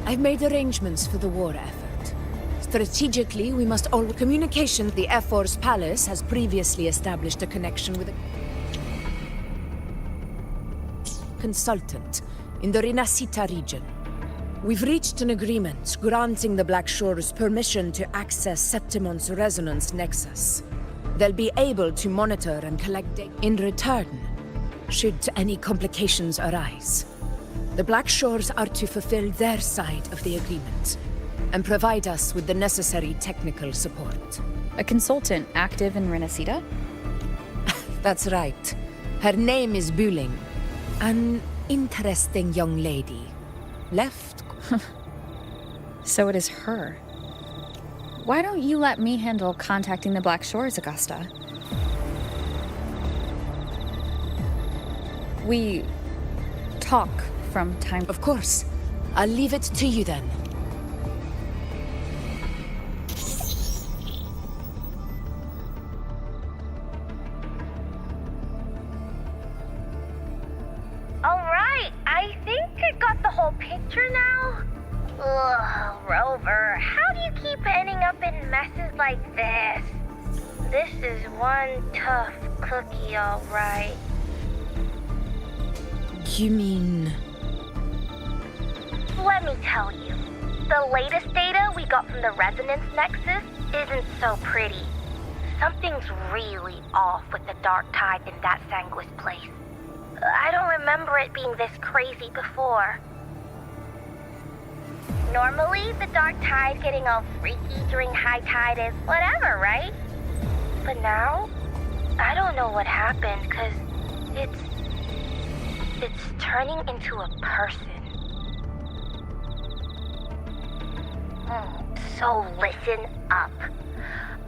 I've made arrangements for the war effort. Strategically, we must all communication. The F-Force Palace has previously established a connection with a consultant in the Rinascita region. We've reached an agreement granting the Black Shores permission to access Septimon's resonance nexus. They'll be able to monitor and collect data. In return, should any complications arise, the Black Shores are to fulfill their side of the agreement and provide us with the necessary technical support. A consultant active in Rinascita? That's right. Her name is Buling. An interesting young lady. Left? So it is her. Why don't you let me handle contacting the Black Shores, Augusta? We talk from time... Of course. I'll leave it to you then. Alright, I think I got the whole picture now. Ugh, Rover, how do you keep ending up in messes like this? This is one tough cookie, alright. You mean... Let me tell you, the latest data we got from the Resonance Nexus isn't so pretty. Something's really off with the Dark Tide in that Sanguis place. I don't remember it being this crazy before. Normally, the Dark Tide getting all freaky during high tide is whatever, right? But now, I don't know what happened, because it's turning into a person. So listen up.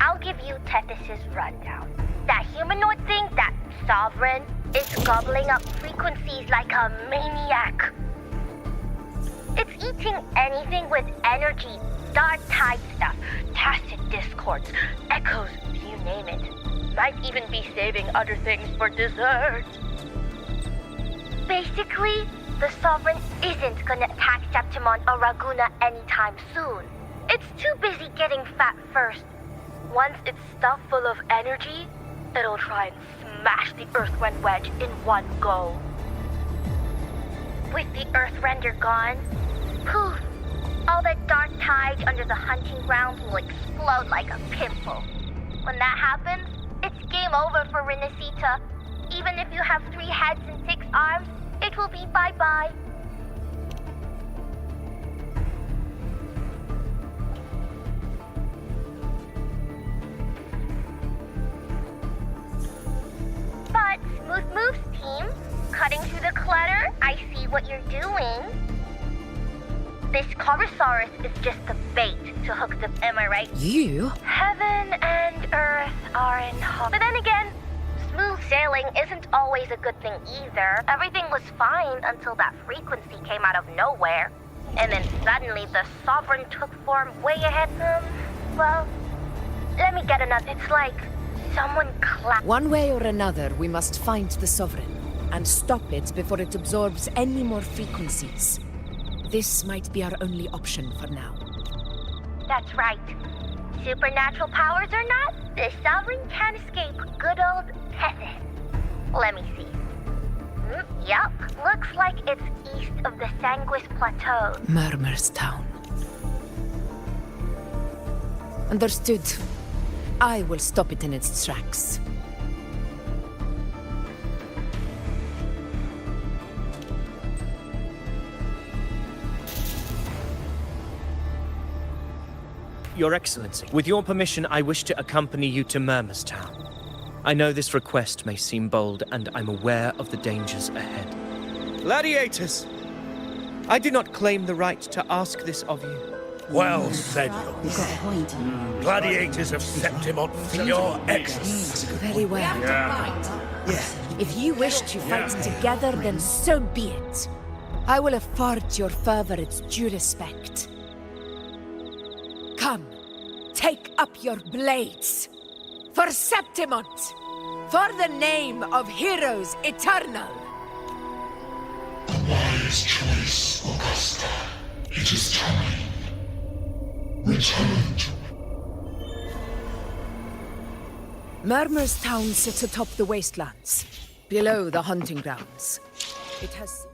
I'll give you Tethys' rundown. That humanoid thing, that Sovereign, is gobbling up frequencies like a maniac. It's eating anything with energy, dark tide stuff, tacit discords, echoes, you name it. Might even be saving other things for dessert. Basically, the Sovereign isn't gonna attack Septimon or Raguna anytime soon. It's too busy getting fat first. Once it's stuffed full of energy, it'll try and smash the Earthrend wedge in one go. With the Earthrender gone, poof, all that dark tide under the hunting grounds will explode like a pimple. When that happens, it's game over for Rinascita. Even if you have 3 heads and 6 arms, it will be bye-bye. But Smooth Moves team, cutting through the clutter, I see what you're doing. This Corosaurus is just the bait to hook the... Am I right? You? Heaven and Earth are in hope. But then again, smooth sailing isn't always a good thing either. Everything was fine until that frequency came out of nowhere. And then suddenly the Sovereign took form way ahead. Well, let me get another. It's like someone One way or another, we must find the Sovereign and stop it before it absorbs any more frequencies. This might be our only option for now. That's right. Supernatural powers or not, the Sovereign can't escape good old Tethys. Let me see. Yup, looks like it's east of the Sanguis Plateau. Murmur's Town. Understood. I will stop it in its tracks. Your Excellency, with your permission, I wish to accompany you to Murmur's Town. I know this request may seem bold, and I'm aware of the dangers ahead. Gladiators! I do not claim the right to ask this of you. Well said, young man. Gladiators of Septimon for your Excellency. Very well. If you wish to fight together, then so be it. I will afford your fervor its due respect. Come, take up your blades. For Septimont! For the name of heroes eternal! A wise choice, Augusta. It is time. Return to Murmur's town sits atop the wastelands, below the hunting grounds. It has...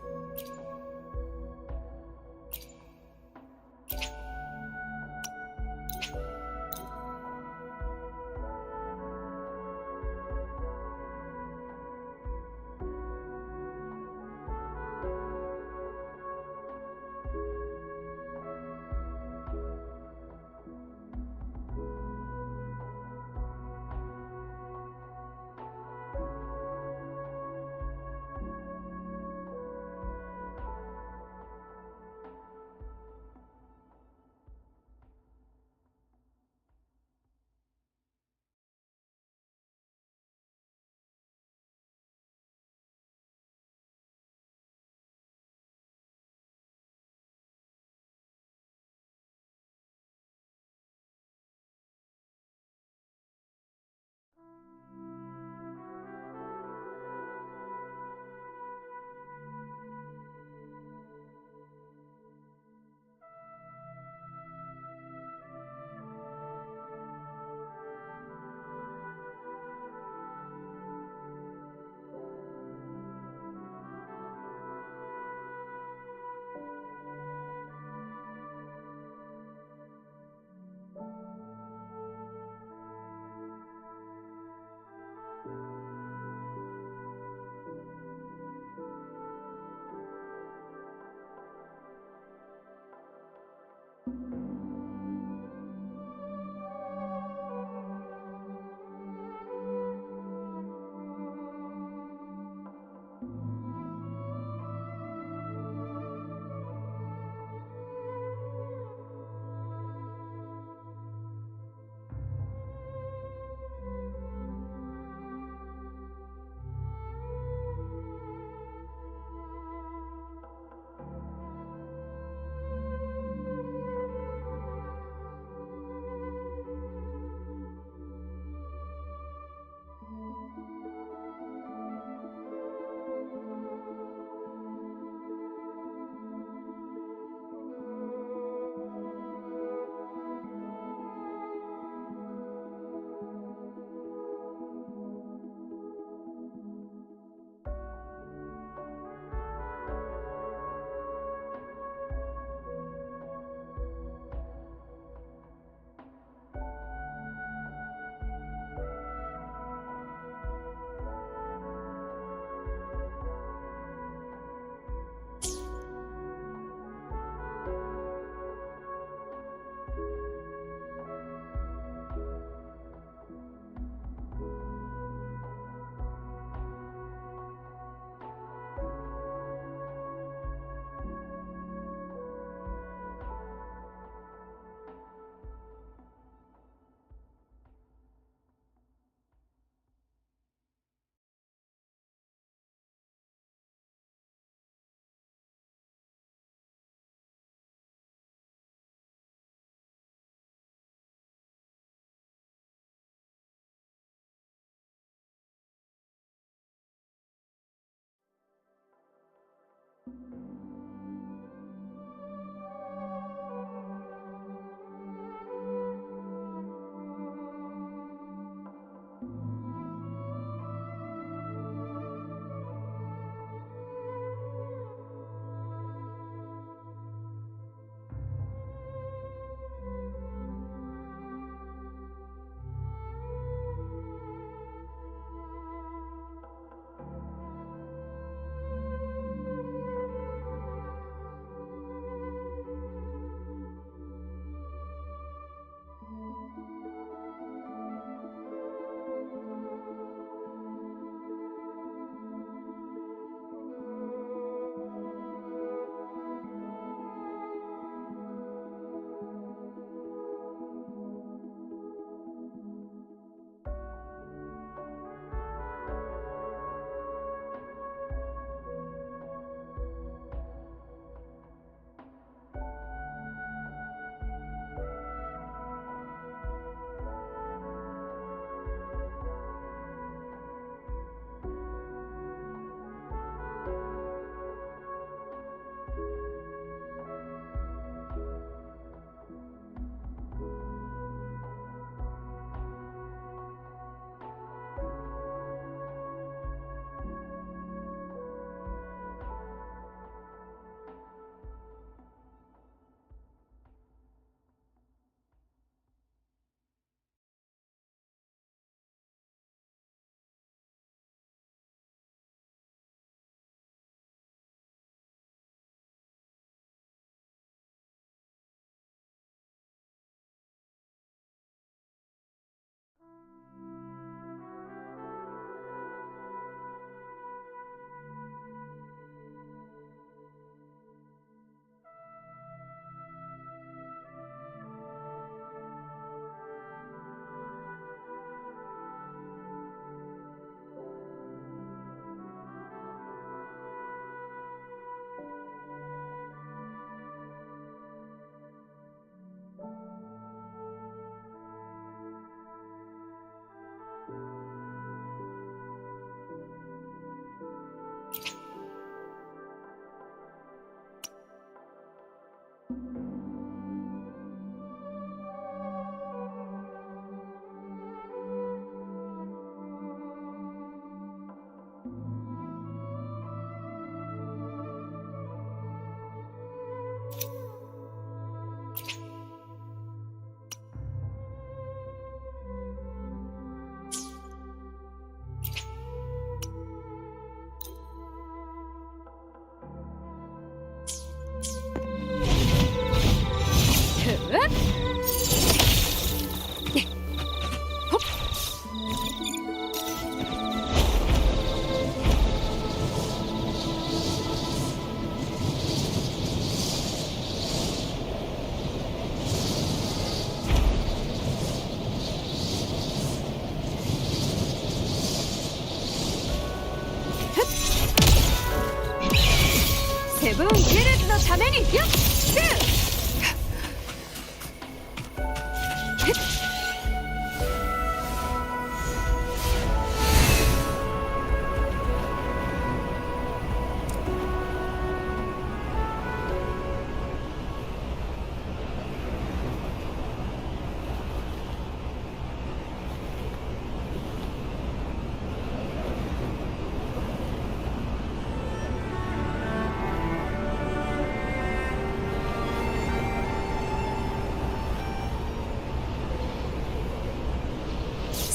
セブンヒルズのためによっ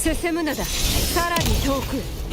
進むのだ、さらに遠くへ。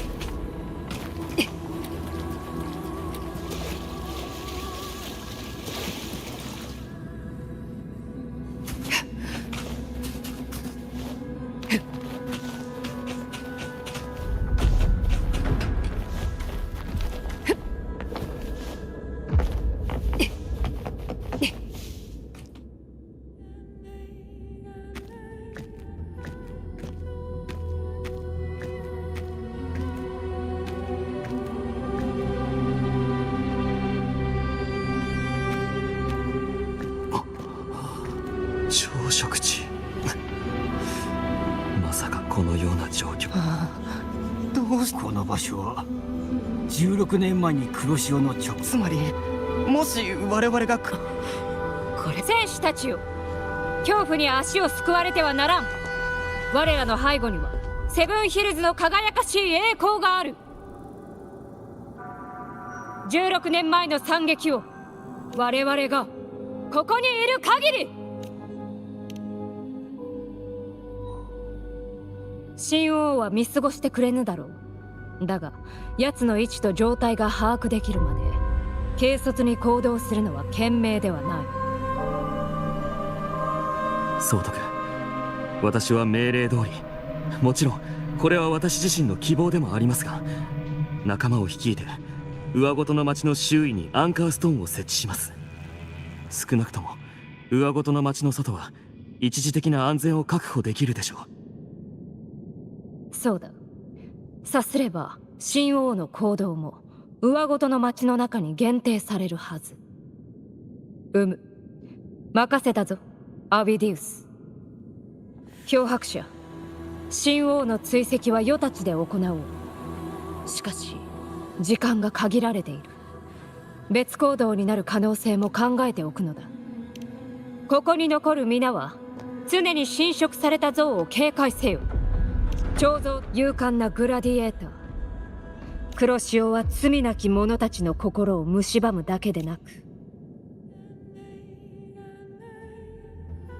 朝食地。まさかこのような状況。どうしこの場所は16年前に黒潮の直つまりもし我々がこれ、戦士たちよ、恐怖に足をすくわれてはならん。我らの背後にはセブンヒルズの輝かしい栄光がある。16年前の惨劇を我々がここにいる限り、神王は見過ごしてくれぬだろう。だが奴の位置と状態が把握できるまで軽率に行動するのは賢明ではない。総督、私は命令通り、もちろんこれは私自身の希望でもありますが、仲間を率いて上ごとの町の周囲にアンカーストーンを設置します。少なくとも上ごとの町の外は一時的な安全を確保できるでしょう。そうだ。さすれば神王の行動も上ごとの町の中に限定されるはず。任せたぞ、アビディウス。漂白者、神王の追跡は余たちで行おう。しかし時間が限られている。別行動になる可能性も考えておくのだ。ここに残る皆は常に侵食された像を警戒せよ。彫像勇敢なグラディエーター。黒潮は罪なき者たちの心を蝕むだけでなく、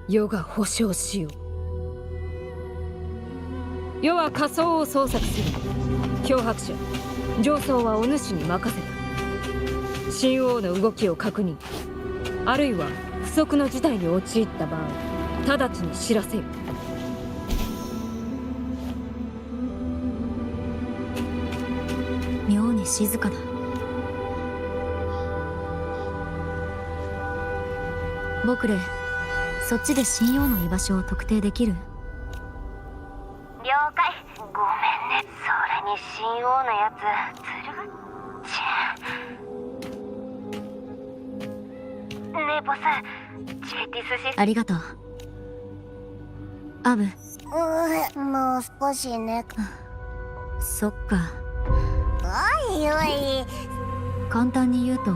世が保証しよう。世は仮想を捜索する。漂白者、上層はお主に任せた。神王の動きを確認、あるいは不測の事態に陥った場合、直ちに知らせよ。妙に静かだ。僕らそっちで神王の居場所を特定できる？了解。ごめんね。それに神王のやつねえボス、ジェティスシス。ありがとう。アブ。もう少しね。そっか。おいおい。簡単に言うと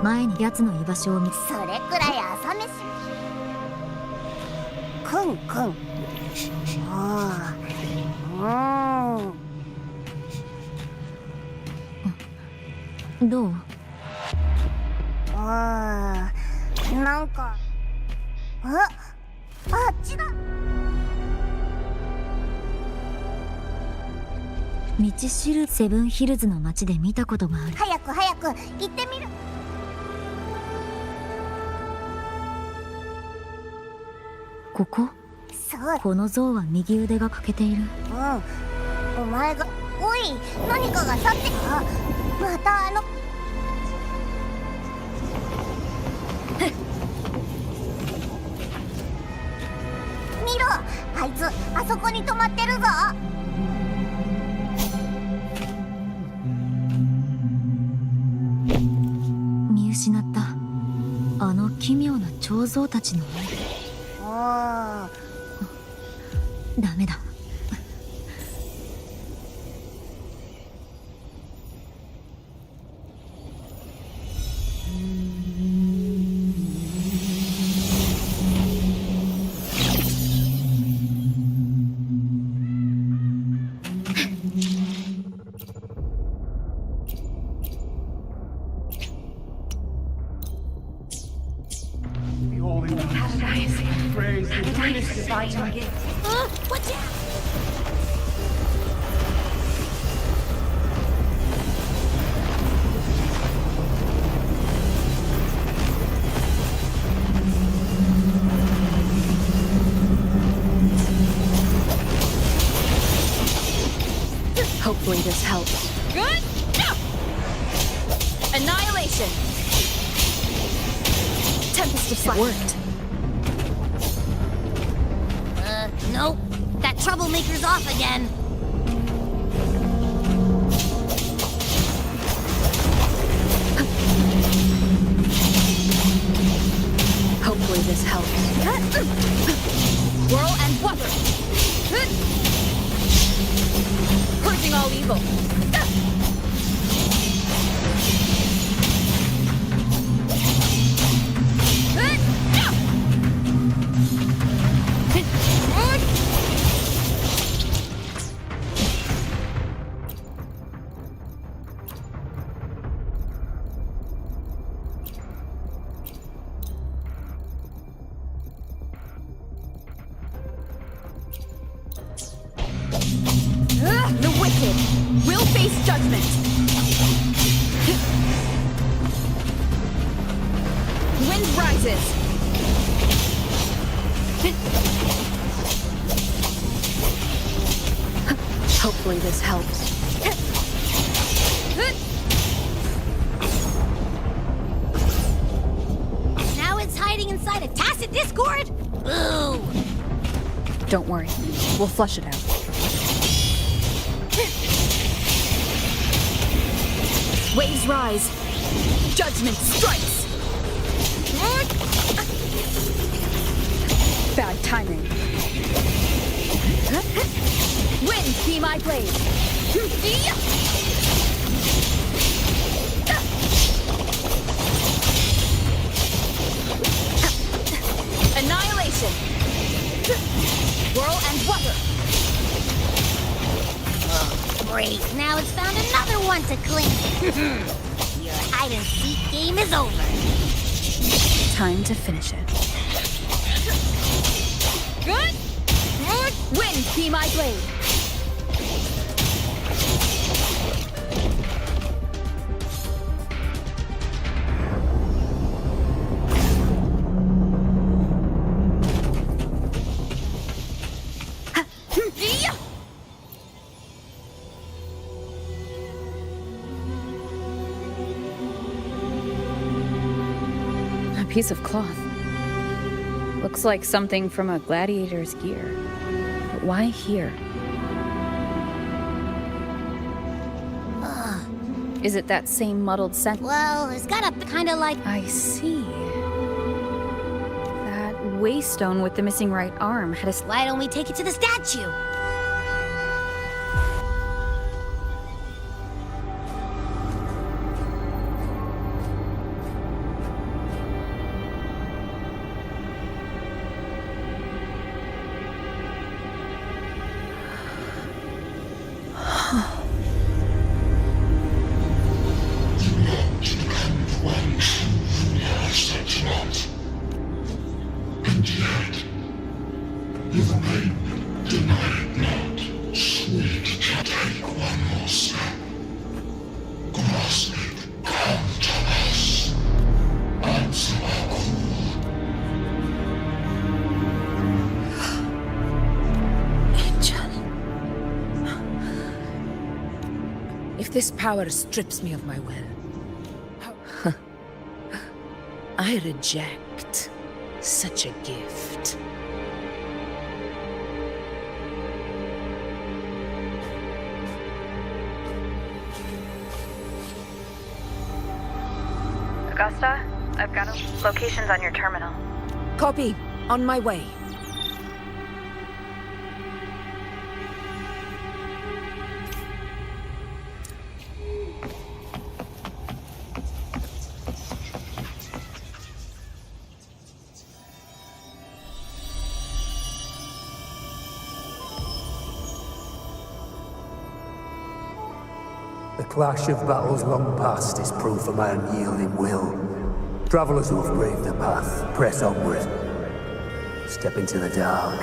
前に奴の居場所を見つそれくらい朝飯。くんくん。どう？なんかあっちだ。道知るセブンヒルズの街で見たことがある。早く行ってみる。ここ？そう。この像は右腕が欠けている。お前が。おい、何かが去ってまた見ろ、あいつあそこに止まってるぞ。見失ったあの奇妙な彫像たちのダメだ。Hopefully this helps. Good! Annihilation! Tempest of Fire. It worked. Nope. That troublemaker's off again. Hopefully this helps. Whirl and Wuthering! Purging all evil! The wicked will face judgment. Wind rises. Hopefully this helps. Now it's hiding inside a tacit discord? Boo! Don't worry, we'll flush it out. Waves rise. Judgment strikes. Bad timing. Wind be my blade. Annihilation! Whirl and Wuthering! Great, now it's found another one to clean. Your hide-and-seek game is over. Time to finish it. Good. Wind be my blade. A piece of cloth. Looks like something from a gladiator's gear. But why here? Is it that same muddled scent? Well, it's got a kind of like... I see. That waystone with the missing right arm had a... Why don't we take it to the statue? This power strips me of my will. I reject such a gift. Augusta, I've got locations on your terminal. Copy. On my way. The clash of battles long past is proof of my unyielding will. Travelers who have braved the path, press onward. Step into the dark.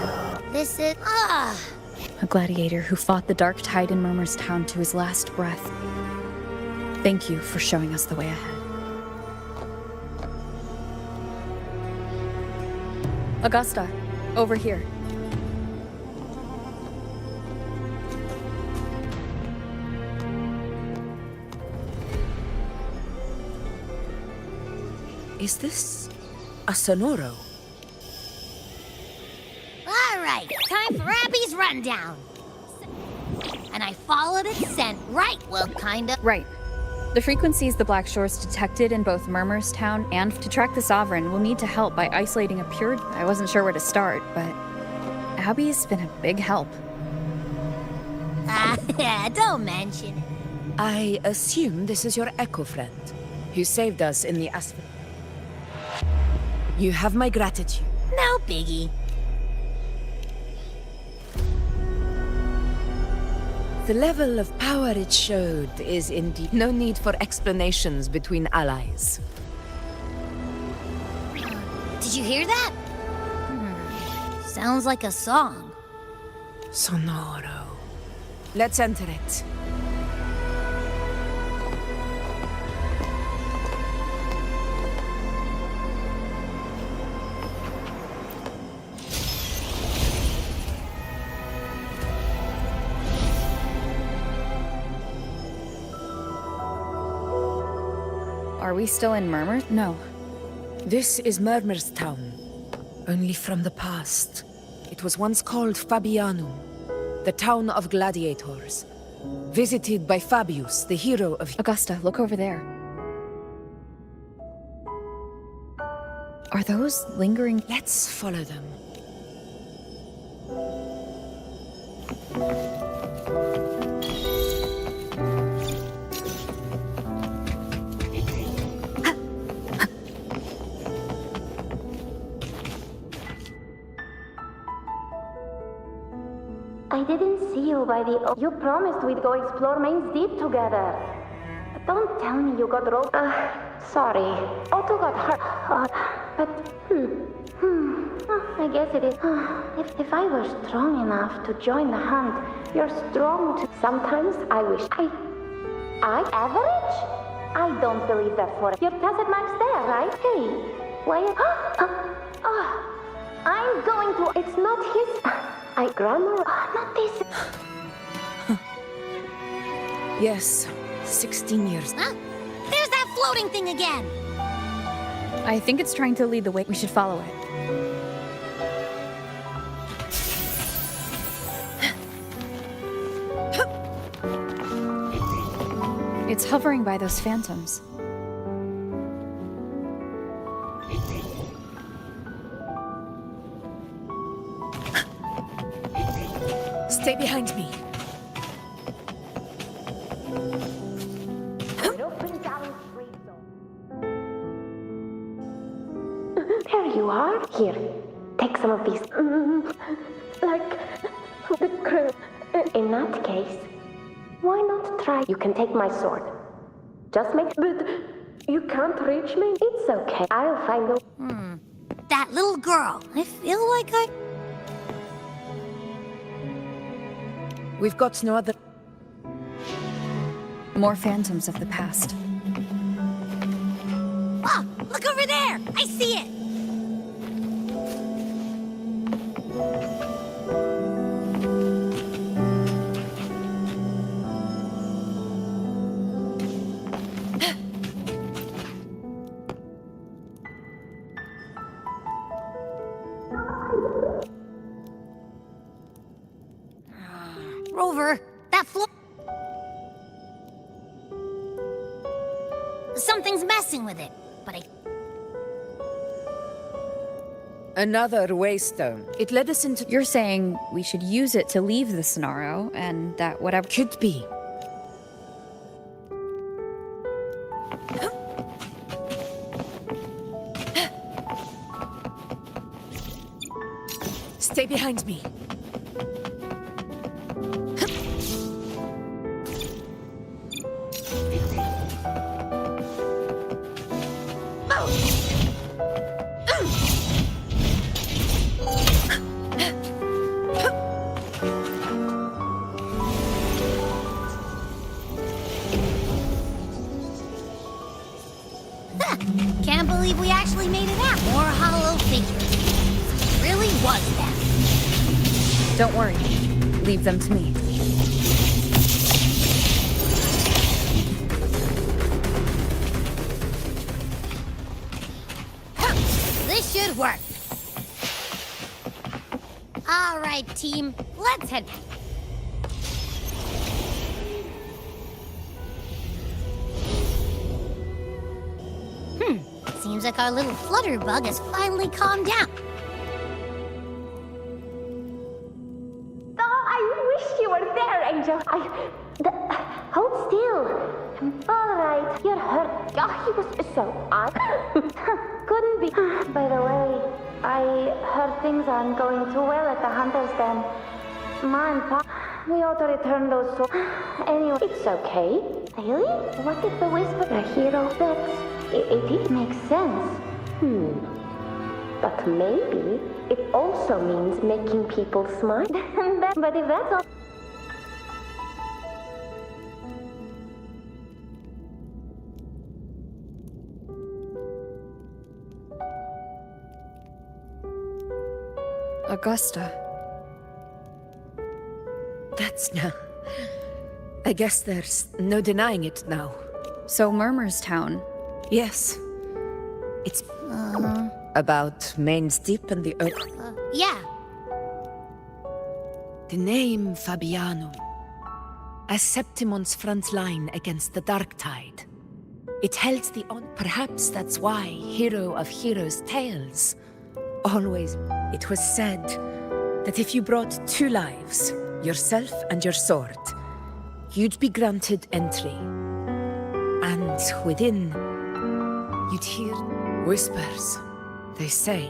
This is... A gladiator who fought the dark tide in Murmur's Town to his last breath. Thank you for showing us the way ahead. Augusta, over here. Is this a Sonoro? All right, time for Abby's rundown. And I followed its scent right, well, kind of. Right. The frequencies the Black Shores detected in both Murmur's Town and to track the Sovereign will need to help by isolating a pure... I wasn't sure where to start, but Abby's been a big help. Don't mention it. I assume this is your echo friend, who saved us in the asphalt. You have my gratitude. No biggie. The level of power it showed is indeed no need for explanations between allies. Did you hear that? Sounds like a song. Sonoro. Let's enter it. Are we still in Murmur? No. This is Murmur's Town, only from the past. It was once called Fabianum, the town of gladiators, visited by Fabius, the hero of... Augusta, look over there. Are those lingering... Let's follow them. I didn't see you by the... You promised we'd go explore Main's Deep together. But don't tell me you got rolled... sorry. Otto got hurt. I guess it is. If I were strong enough to join the hunt, you're strong too. Sometimes I wish I average? I don't believe that for... Your tacit man's there, right? Hey, why... I'm going to... It's not his... grammar... not this... Yes, 16 years. Huh? There's that floating thing again! I think it's trying to lead the way. We should follow it. It's hovering by those phantoms. Stay behind me. There you are. Here, take some of these. Like the crew. In that case, why not try? You can take my sword. Just make... But you can't reach me? It's okay. I'll find a... That little girl. I feel like I... We've got no other... More phantoms of the past. Oh, look over there! I see it! Rover, that floor... Something's messing with it, but I... Another waystone. It led us into... You're saying we should use it to leave the Sonaro, and that whatever... Could be. Stay behind me. Can't believe we actually made it out. More hollow figures. It really was them. Don't worry. Leave them to me. This should work. All right, team. Let's head. Seems like our little flutterbug has finally calmed down. Oh, I wish you were there, Angel. Hold still. All right, you're hurt. Oh, he was so couldn't be. By the way, I heard things aren't going too well at the Hunter's Den. Ma and Pa, we ought to return those so... Anyway, it's okay. Really? What if the Whisper a hero? It makes sense. But maybe it also means making people smile. But if that's all... Augusta. That's now... I guess there's no denying it now. So Murmur's Town. Yes. It's... about Main's Deep and the Oak. Yeah. The name Fabianum. As Septimon's front line against the Dark Tide. It held the on... Perhaps that's why Hero of Heroes' tales always... It was said that if you brought 2 lives, yourself and your sword, you'd be granted entry. And within, you'd hear whispers, they say.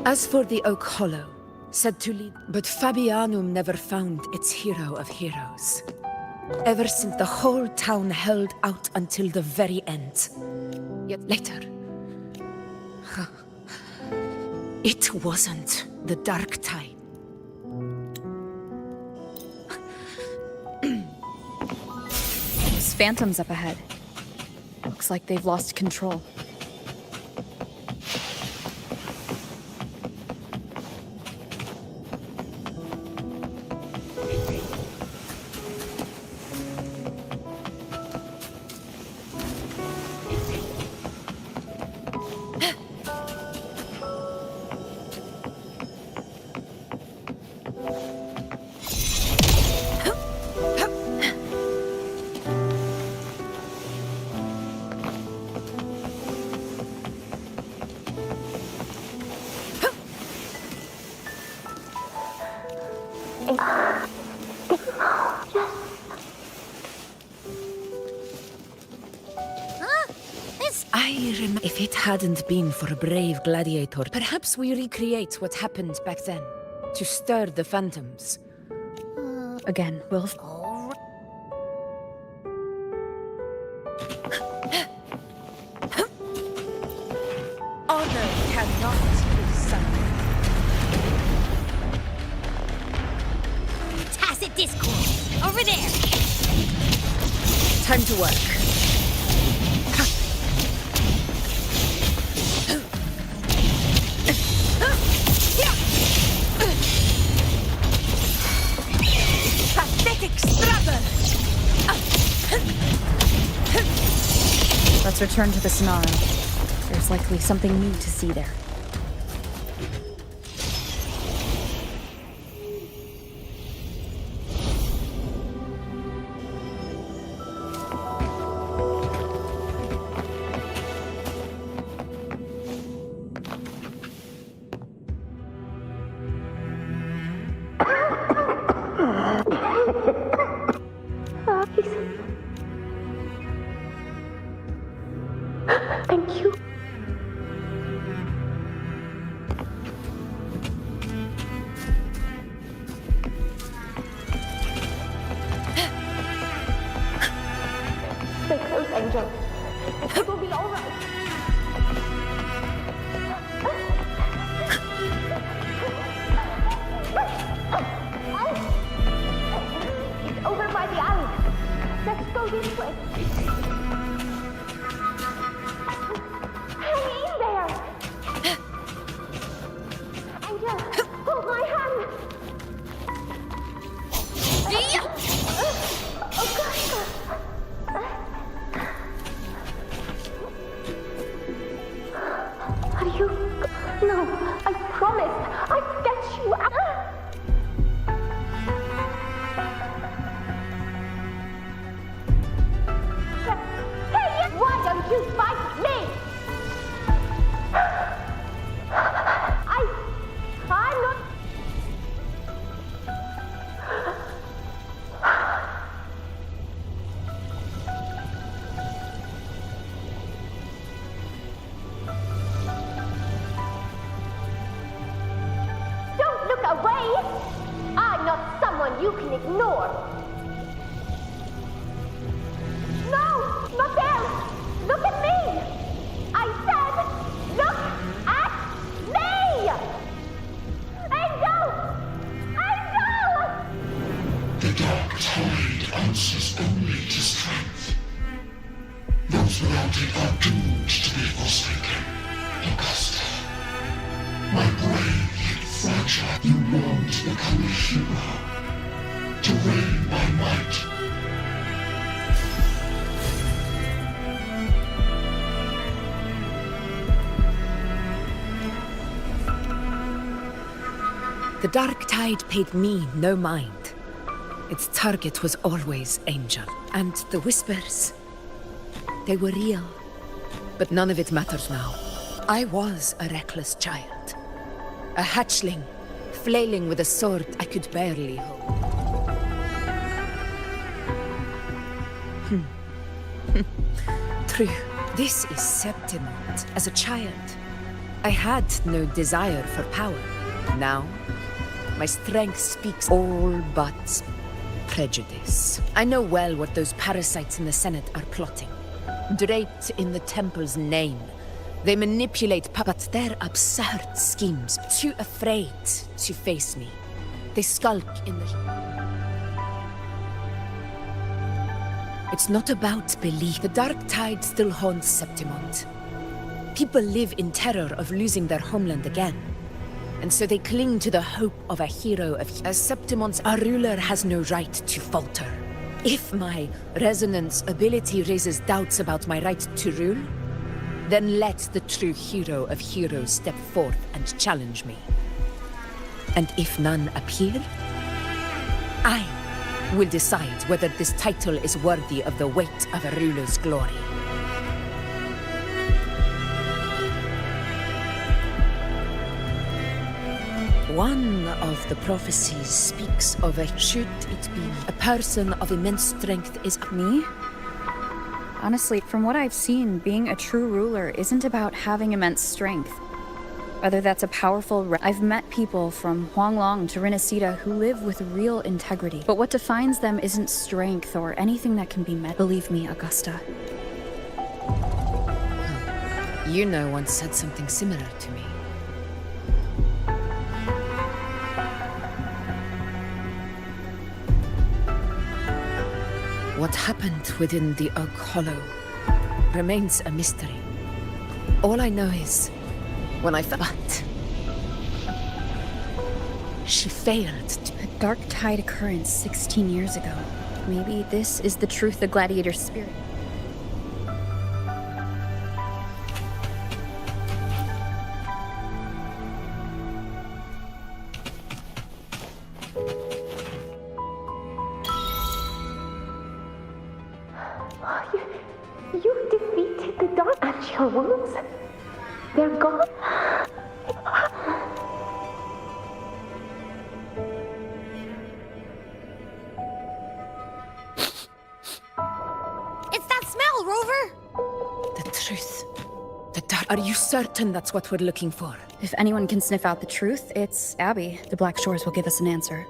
As for the Oak Hollow, said to lead, but Fabianum never found its hero of heroes. Ever since the whole town held out until the very end. Yet later, it wasn't the Dark Tide. There's phantoms up ahead. Looks like they've lost control. If it hadn't been for a brave gladiator, perhaps we recreate what happened back then, to stir the phantoms. Again, we'll... Honor cannot be summoned. Tacit discord. Over there. Time to work. Let's return to the Sonaro. There's likely something new to see there. Please. Thank you. Stay close, Angel. It will be all right. It's over by the alley. Let's go this way. Hang in there. Angel, hold my hand. Augusta. Are you? No, I promise. I'll get you out. Hey, why don't you fight me? I'm not. Don't look away! I'm not someone you can ignore. No! Not there! Look at me! I said, look at me! Angel! Angel! The dark tide answers only to strength. Those without it are doomed to be forsaken. Augusta, my brave yet fragile, you long to become a hero, to reign by might. The dark tide paid me no mind. Its target was always Angel. And the whispers, they were real. But none of it matters now. I was a reckless child. A hatchling, flailing with a sword I could barely hold. True. This is Septimont. As a child, I had no desire for power. Now, my strength speaks all but prejudice. I know well what those parasites in the Senate are plotting. Draped in the Temple's name, they manipulate but their absurd schemes. Too afraid to face me, they skulk in the... It's not about belief. The dark tide still haunts Septimont. People live in terror of losing their homeland again. And so they cling to the hope of a hero as Septimon's ruler has no right to falter. If my resonance ability raises doubts about my right to rule, then let the true hero of heroes step forth and challenge me. And if none appear, I will decide whether this title is worthy of the weight of a ruler's glory. One of the prophecies speaks of should it be a person of immense strength is... Me? Honestly, from what I've seen, being a true ruler isn't about having immense strength. Whether that's a powerful... I've met people from Huanglong to Renacida who live with real integrity. But what defines them isn't strength or anything that can be met. Believe me, Augusta. You know, once said something similar to me. What happened within the Oak Hollow remains a mystery. All I know is, when I thought she failed to... A dark tide occurrence 16 years ago. Maybe this is the truth the gladiator's spirit. You defeated the dark and your wounds. They're gone. Are you certain that's what we're looking for? If anyone can sniff out the truth, it's Abby. The Black Shores will give us an answer.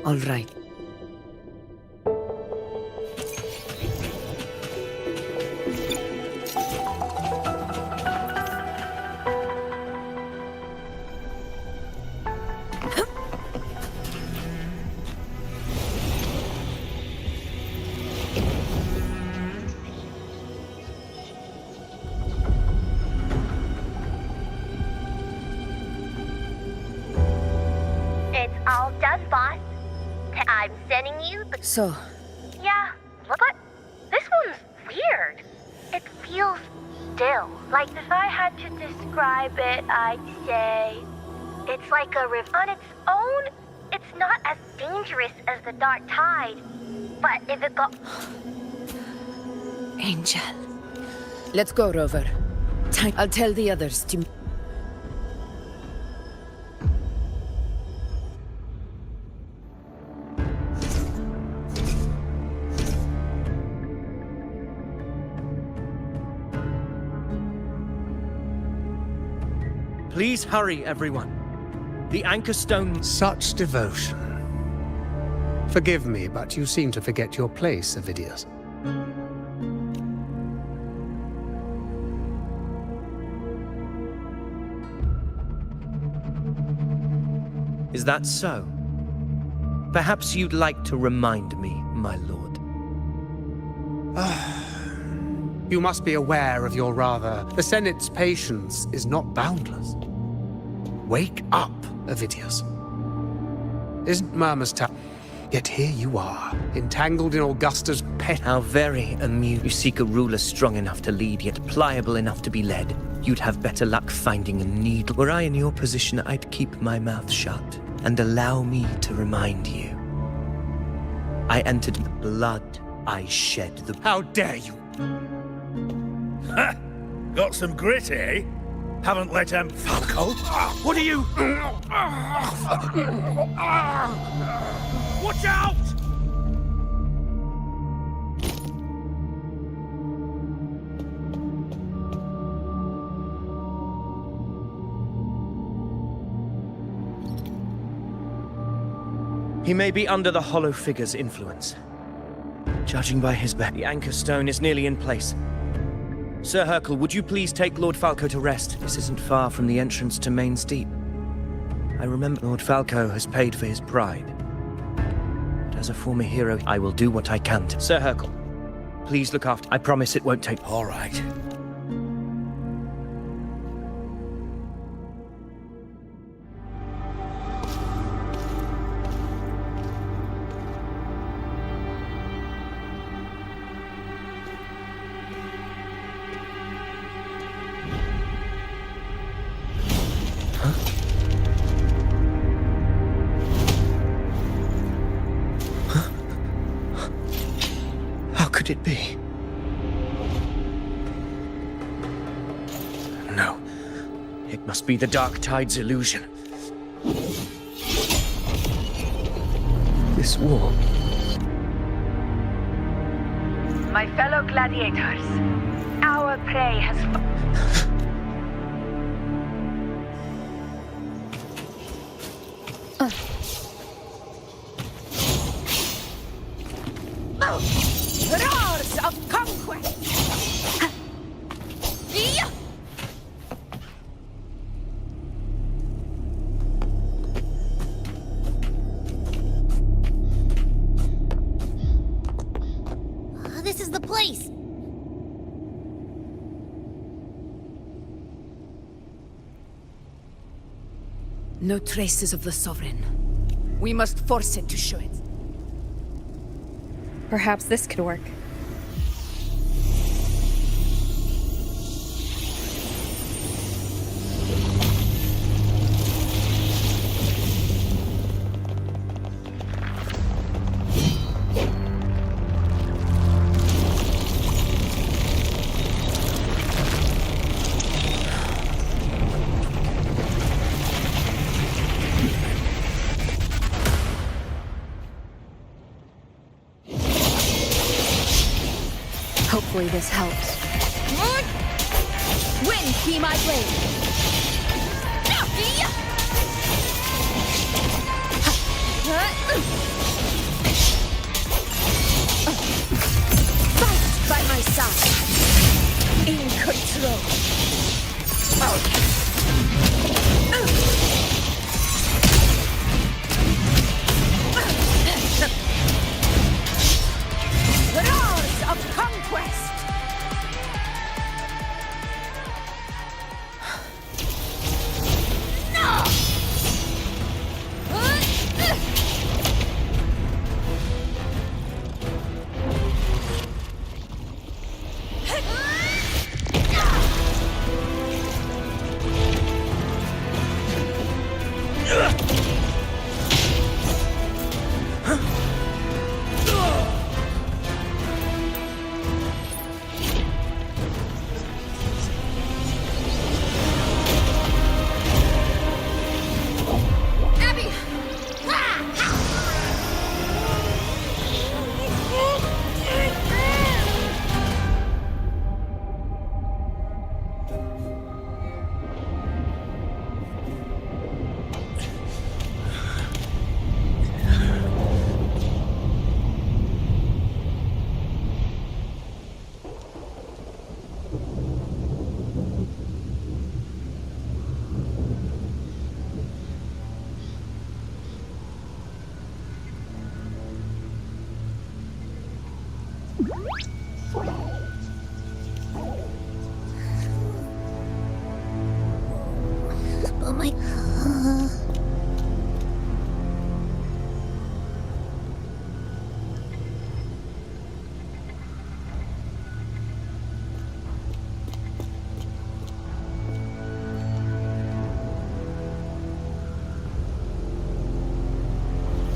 All right. It's all done, boss. I'm sending you the... So, Yeah, but this one's weird. It feels still. Like if I had to describe it, I'd say it's like a river on its own. It's not as dangerous as the dark tide, but if it got... Angel. Let's go, Rover. I'll tell the others to... Please hurry, everyone. The anchor stone... Such devotion. Forgive me, but you seem to forget your place, Avidius. Is that so? Perhaps you'd like to remind me, my lord. You must be aware of your rather... The Senate's patience is not boundless. Wake up, Avidius. Isn't Murmur's town... Yet here you are, entangled in Augusta's pet... How very amusing. You seek a ruler strong enough to lead, yet pliable enough to be led. You'd have better luck finding a needle. Were I in your position, I'd keep my mouth shut and allow me to remind you. I entered the blood, I shed the... How dare you! Ha! Got some grit, eh? Haven't let him... Falco? What are you... Watch out! He may be under the Hollow Figure's influence. Judging by his the anchor stone is nearly in place. Sir Hercule, would you please take Lord Falco to rest? This isn't far from the entrance to Main's Deep. I remember Lord Falco has paid for his pride. But as a former hero, I will do what I can to... Sir Hercule, please look after... I promise it won't take... All right. How could it be? No. It must be the Dark Tide's illusion. This war... My fellow gladiators, our prey has... Roars of conquest! This is the place. No traces of the Sovereign. We must force it to show it. Perhaps this could work. Hopefully this helps. Be my blade. Fight by my side. In control. The roars of conquest. Oh my...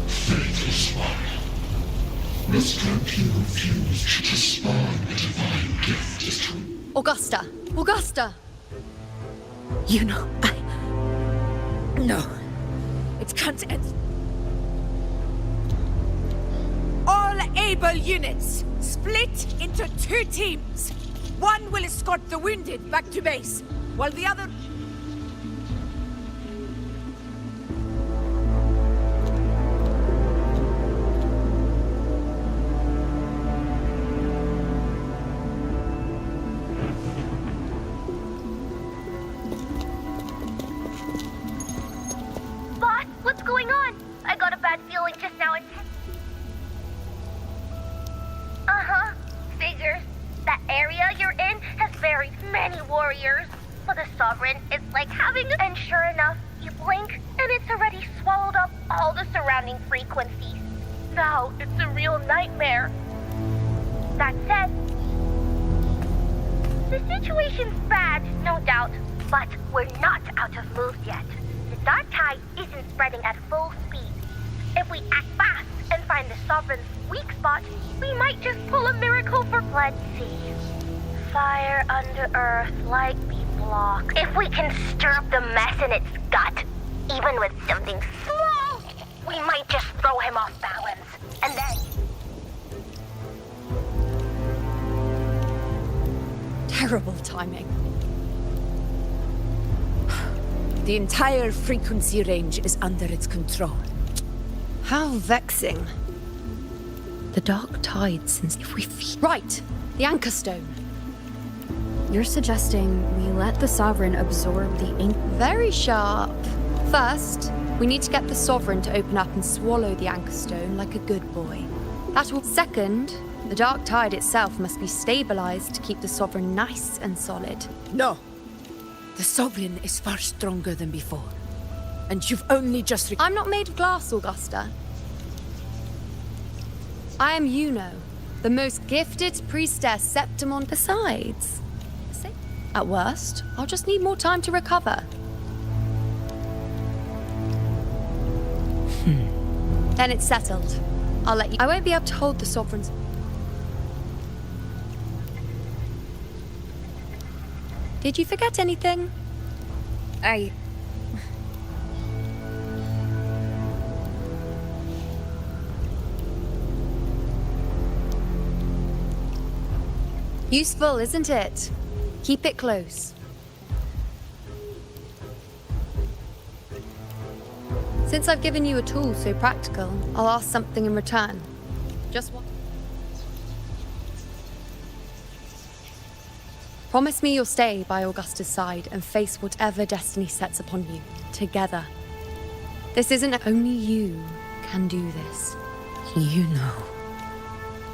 Faithless one. Must grant you refuse to spawn a divine gift is to... Augusta! Augusta! You know, No. It can't end. All able units, split into 2 teams. One will escort the wounded back to base, while the other... Boss, what's going on? I got a bad feeling just now. Figures. That area you're in has very many warriors. For the Sovereign, it's like having a... And sure enough, you blink, and it's already swallowed up all the surrounding frequencies. Now, it's a real nightmare. That said, the situation's bad, no doubt, but we're not out of moves yet. The dark tide isn't spreading at full speed. If we act fast and find the Sovereign's weak spot, we might just pull a miracle for... Let's see. Fire under earth, light be blocked. If we can stir up the mess in its gut, even with something small, we might just throw him off balance. And then... Terrible timing. The entire frequency range is under its control. How vexing. The dark tide since if we... Right! The Anchor Stone. You're suggesting we let the Sovereign absorb the ink? Very sharp. First, we need to get the Sovereign to open up and swallow the Anchor Stone like a good boy. That will... Second, the dark tide itself must be stabilized to keep the Sovereign nice and solid. No. The Sovereign is far stronger than before. And you've only just... I'm not made of glass, Augusta. I am Yuno, the most gifted priestess Septimon. Besides, at worst, I'll just need more time to recover. Then it's settled. I'll let you... I won't be able to hold the Sovereign's... Did you forget anything? Useful, isn't it? Keep it close. Since I've given you a tool so practical, I'll ask something in return. Just one. Promise me you'll stay by Augusta's side and face whatever destiny sets upon you, together. This isn't only you can do this. You know.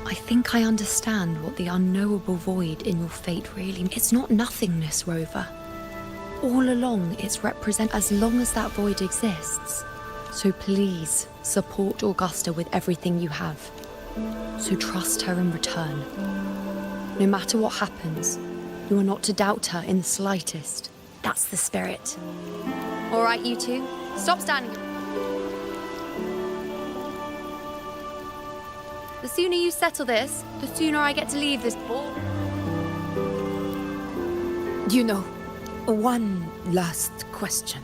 I think I understand what the unknowable void in your fate really. It's not nothingness, Rover. All along, it's represent as long as that void exists. So please, support Augusta with everything you have. So trust her in return. No matter what happens, you are not to doubt her in the slightest. That's the spirit. All right, you two, stop standing. The sooner you settle this, the sooner I get to leave this ball. You know, one last question.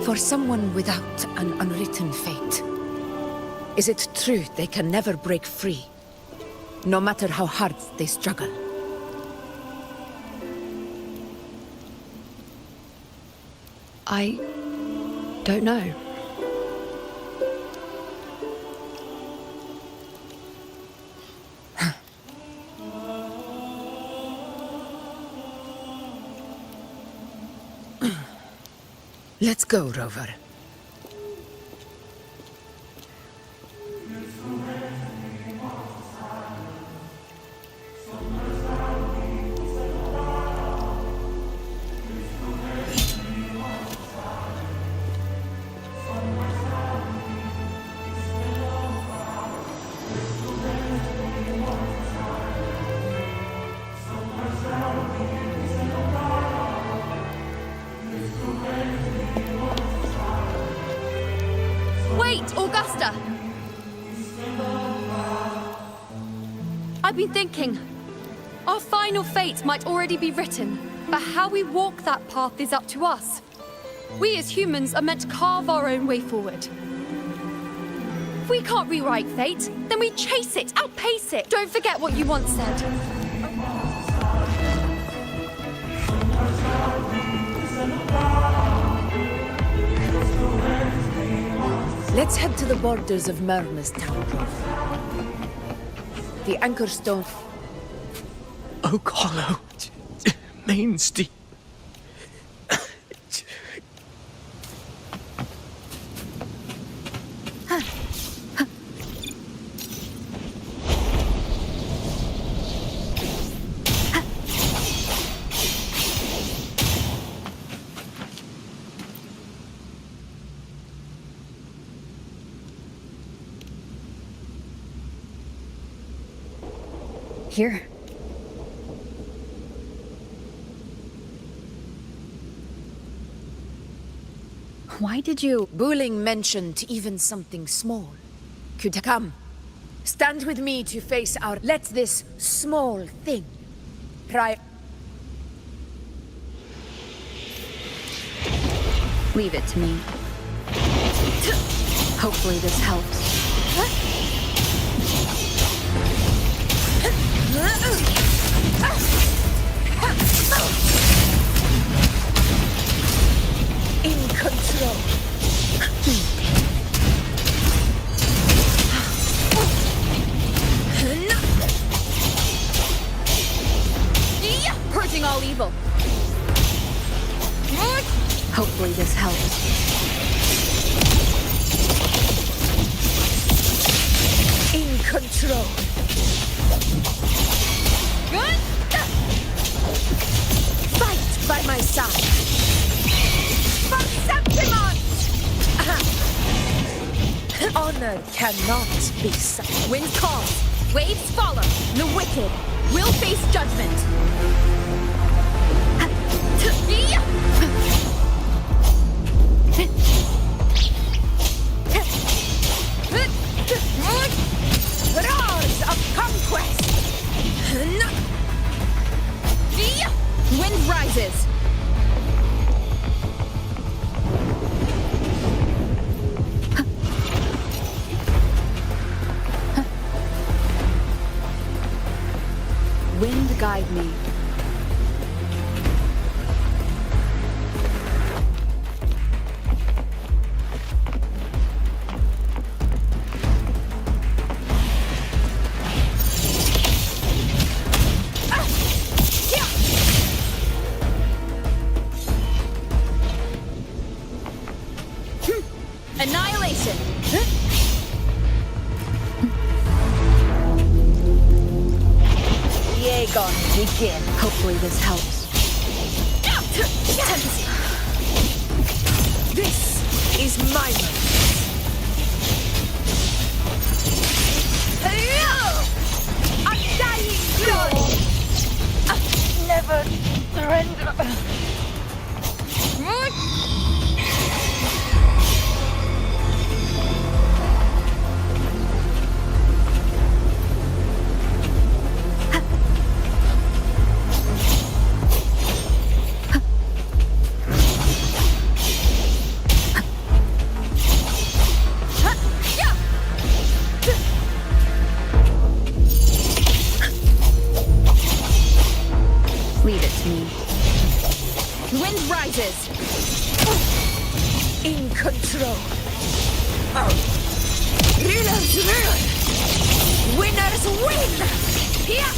For someone without an unwritten fate, is it true they can never break free, no matter how hard they struggle? I don't know. Let's go, Rover. Wait, Augusta! I've been thinking. Our final fate might already be written, but how we walk that path is up to us. We as humans are meant to carve our own way forward. If we can't rewrite fate, then we chase it, outpace it. Don't forget what you once said. Let's head to the borders of Myrna's town. The anchor stone. Oak Hollow. Main Street. Here. Why did you... Bulling mentioned even something small could come. Stand with me to face our... Let this small thing Leave it to me. Hopefully this helps. In control. Purging all evil. Hopefully this helps. In control. Fight by my side. For Septimon! Honor cannot be such. Winds calls, waves follow. The wicked will face judgment. Roars of conquest! Wind rises. Wind guide me. begin. Hopefully this helps. This is my moment. Undying glory! Never surrender. Leave it to me. Wind rises! In control. Rulers rule. Winners win. Here.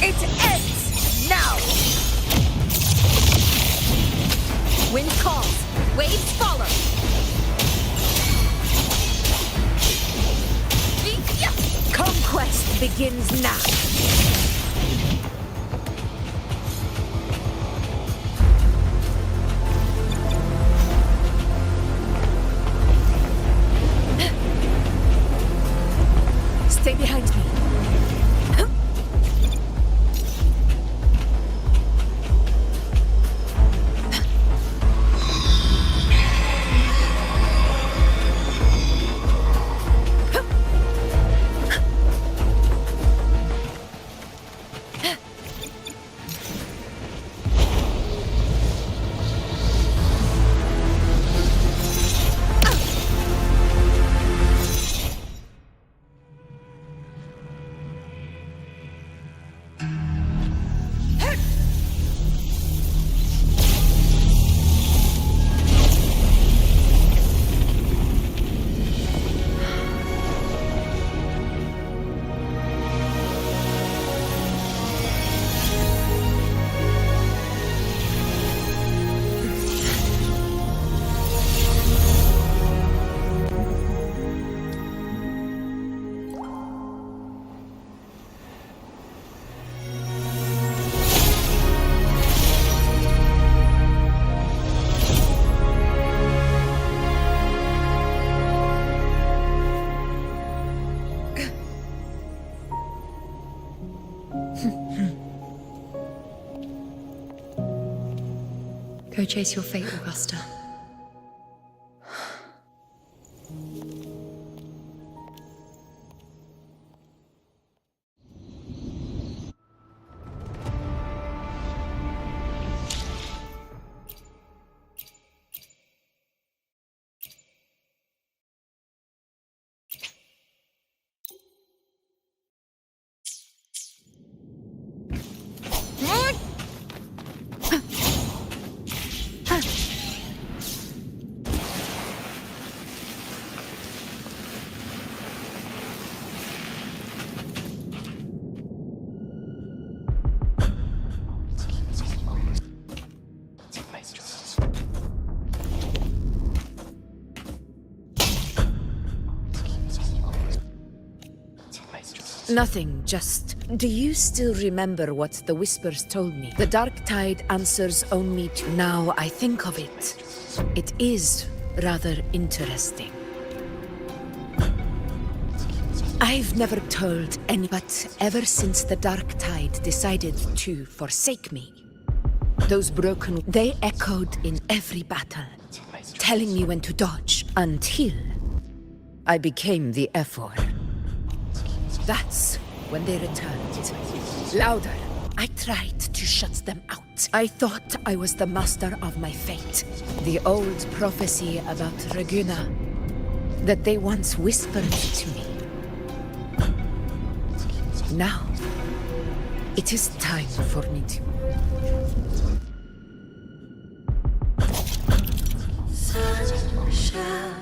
It ends now. Wind calls. Waves follow. Conquest begins now. Stay behind me. Go chase your fate, Augusta. Nothing, just... Do you still remember what the Whispers told me? The Dark Tide answers only to... Now I think of it, it is rather interesting. I've never told any, but ever since the Dark Tide decided to forsake me, those broken... They echoed in every battle, telling me when to dodge, until I became the Ephor. That's when they returned. Louder. I tried to shut them out. I thought I was the master of my fate. The old prophecy about Reguna that they once whispered to me. Now, it is time for me to... Sun shall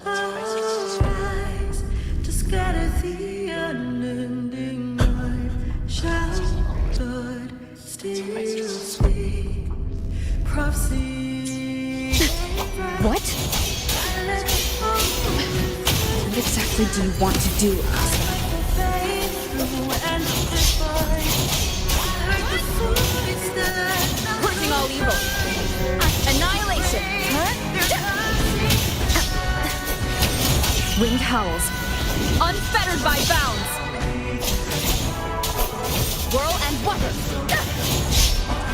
arise to scatter the unending night. Shall God still speak? Prophecy. What? What exactly do you want to do, Augusta? Wind howls, unfettered by bounds. Whirl and water.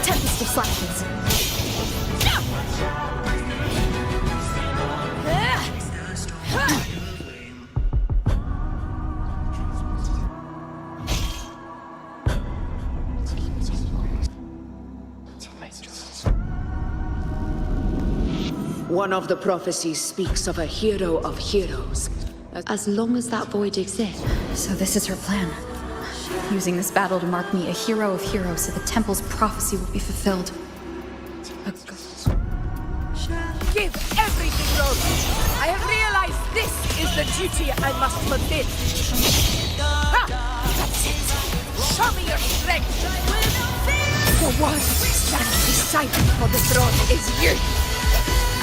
Tempest of slackens. One of the prophecies speaks of a hero of heroes. As long as that void exists. So this is her plan. Using this battle to mark me a hero of heroes so the temple's prophecy will be fulfilled. Give everything, Rose! I have realized this is the duty I must fulfill. Ha! That's it! Show me your strength! The one who stands beside me for the throne is you!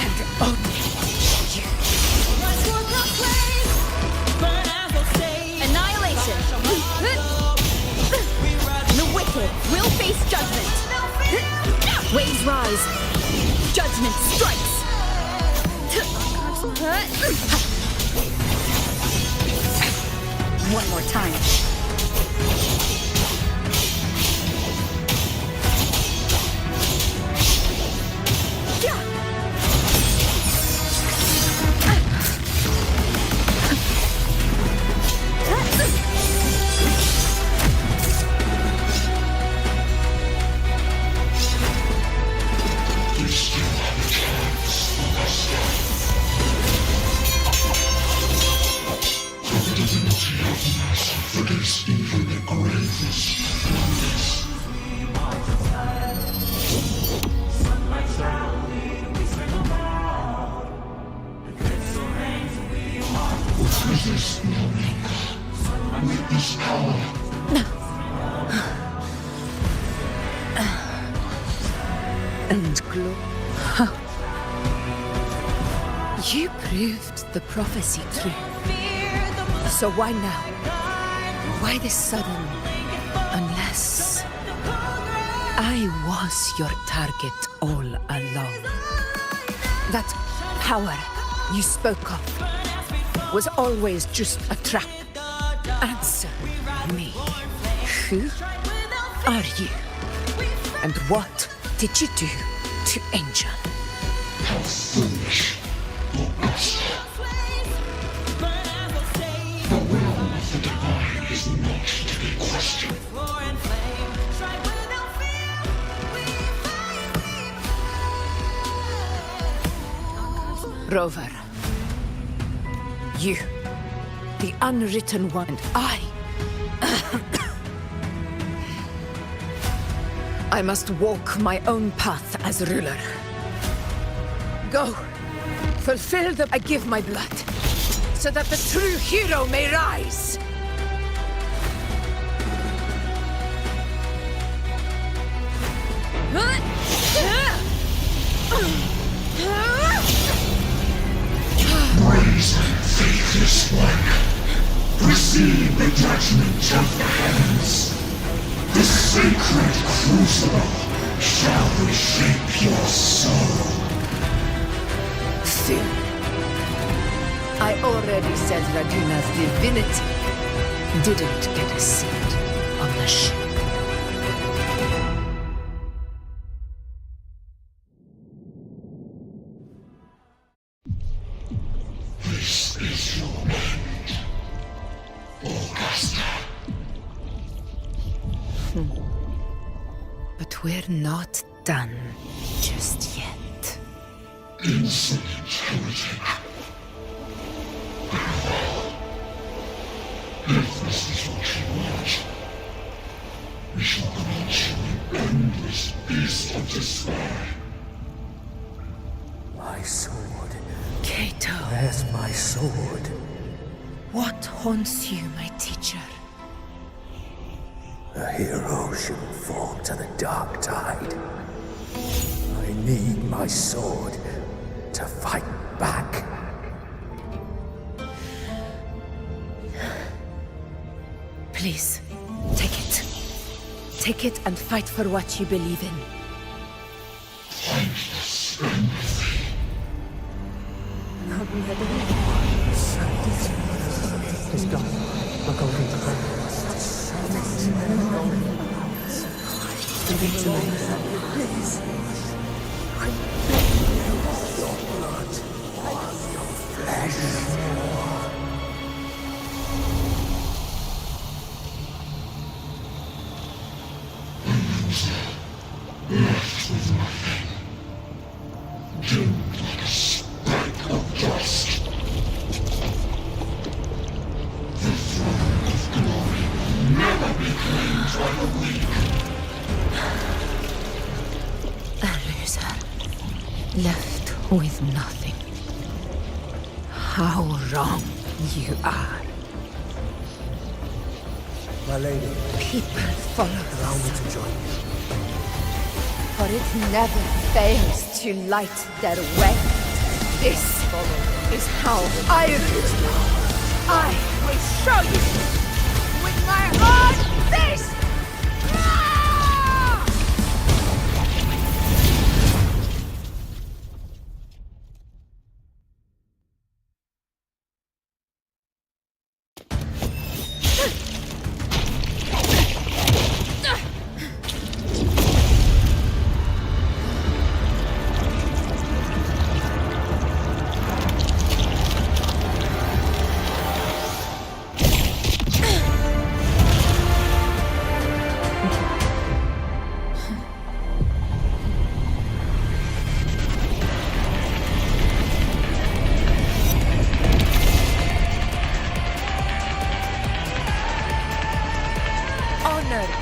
And only you. Annihilation! The wicked will face judgment! Waves rise! Judgment strikes! One more time. Against even the gravest wonders. With this no longer, with this power. And glow. You proved the prophecy true. So why now? Why this sudden? Unless I was your target all along. That power you spoke of was always just a trap. Answer me. Who are you? And what did you do to Angel? How foolish, Augusta. The will of the divine is not to be questioned. Rover. You. The unwritten one. And I. I must walk my own path as ruler. Go. Fulfill the... I give my blood. So that the true hero may rise. Brazen, faithless one, receive the judgment of the heavens. The sacred crucible shall reshape your soul. Soon. I already said Raguna's divinity didn't get a seat on the ship. This is your end, Augusta. But we're not done just yet. Insolent heretic. If this is what you want, we shall grant you an endless beast of despair. My sword. Cato. Where's my sword? What haunts you, my teacher? A hero shouldn't fall to the dark tide. I need my sword to fight back. Please, take it. Take it and fight for what you believe in. Thankless empathy. Satisfaction. This guy, my golden friend. Give it to me. Please. Your blood on your flesh. Left with nothing. Doomed like a speck of dust. The throne of glory will never be claimed by the weak. A loser. Left with nothing. How wrong you are. My lady. People follow allow me to join you. For it never fails to light their way. This is how I rule. I will show you with my own face!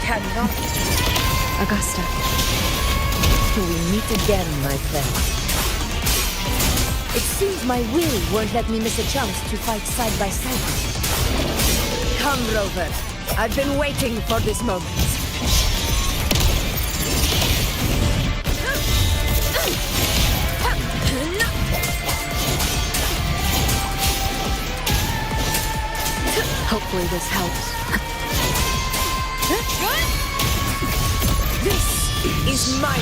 Cannot. Augusta. Till we meet again, my friend. It seems my will won't let me miss a chance to fight side by side. Come, Rover. I've been waiting for this moment. Hopefully this helps. This is my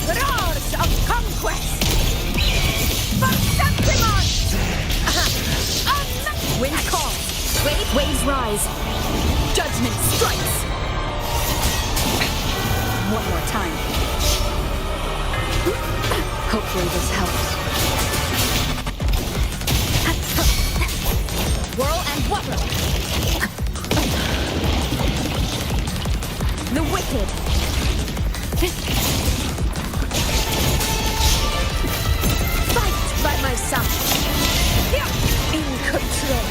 roars of conquest! For Septimon! Wind calls, waves rise, judgment strikes! One more time. Hopefully this helps. Whirl and whirl! The wicked! Fight by my side! In control!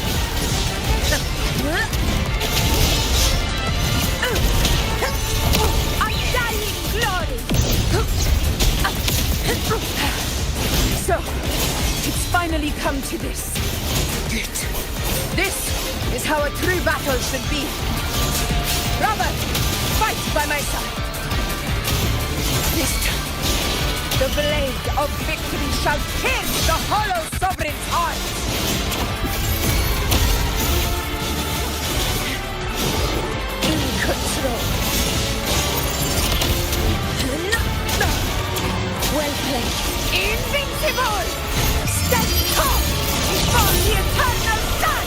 Undying glory! So, it's finally come to this. This is how a true battle should be. Robert, fight by my side. This time, the blade of victory shall pierce the hollow sovereign's heart. In control. Well played. Invincible! Stand tall before the eternal sun!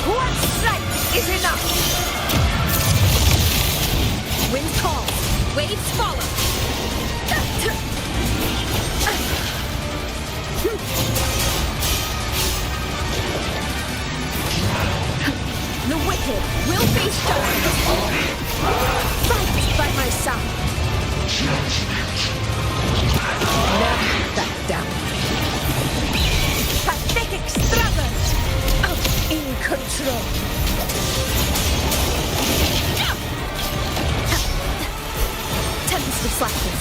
One strike is enough! Wind calls, waves follow! The wicked will face justice! Fight by my side! Never back down! Pathetic struggle! In control! Tempest flashes.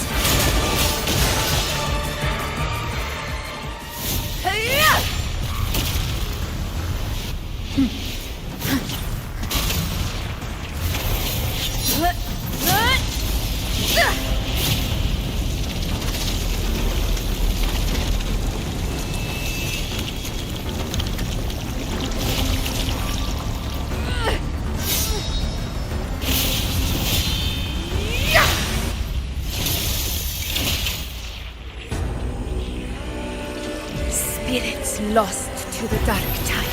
lost to the dark tide.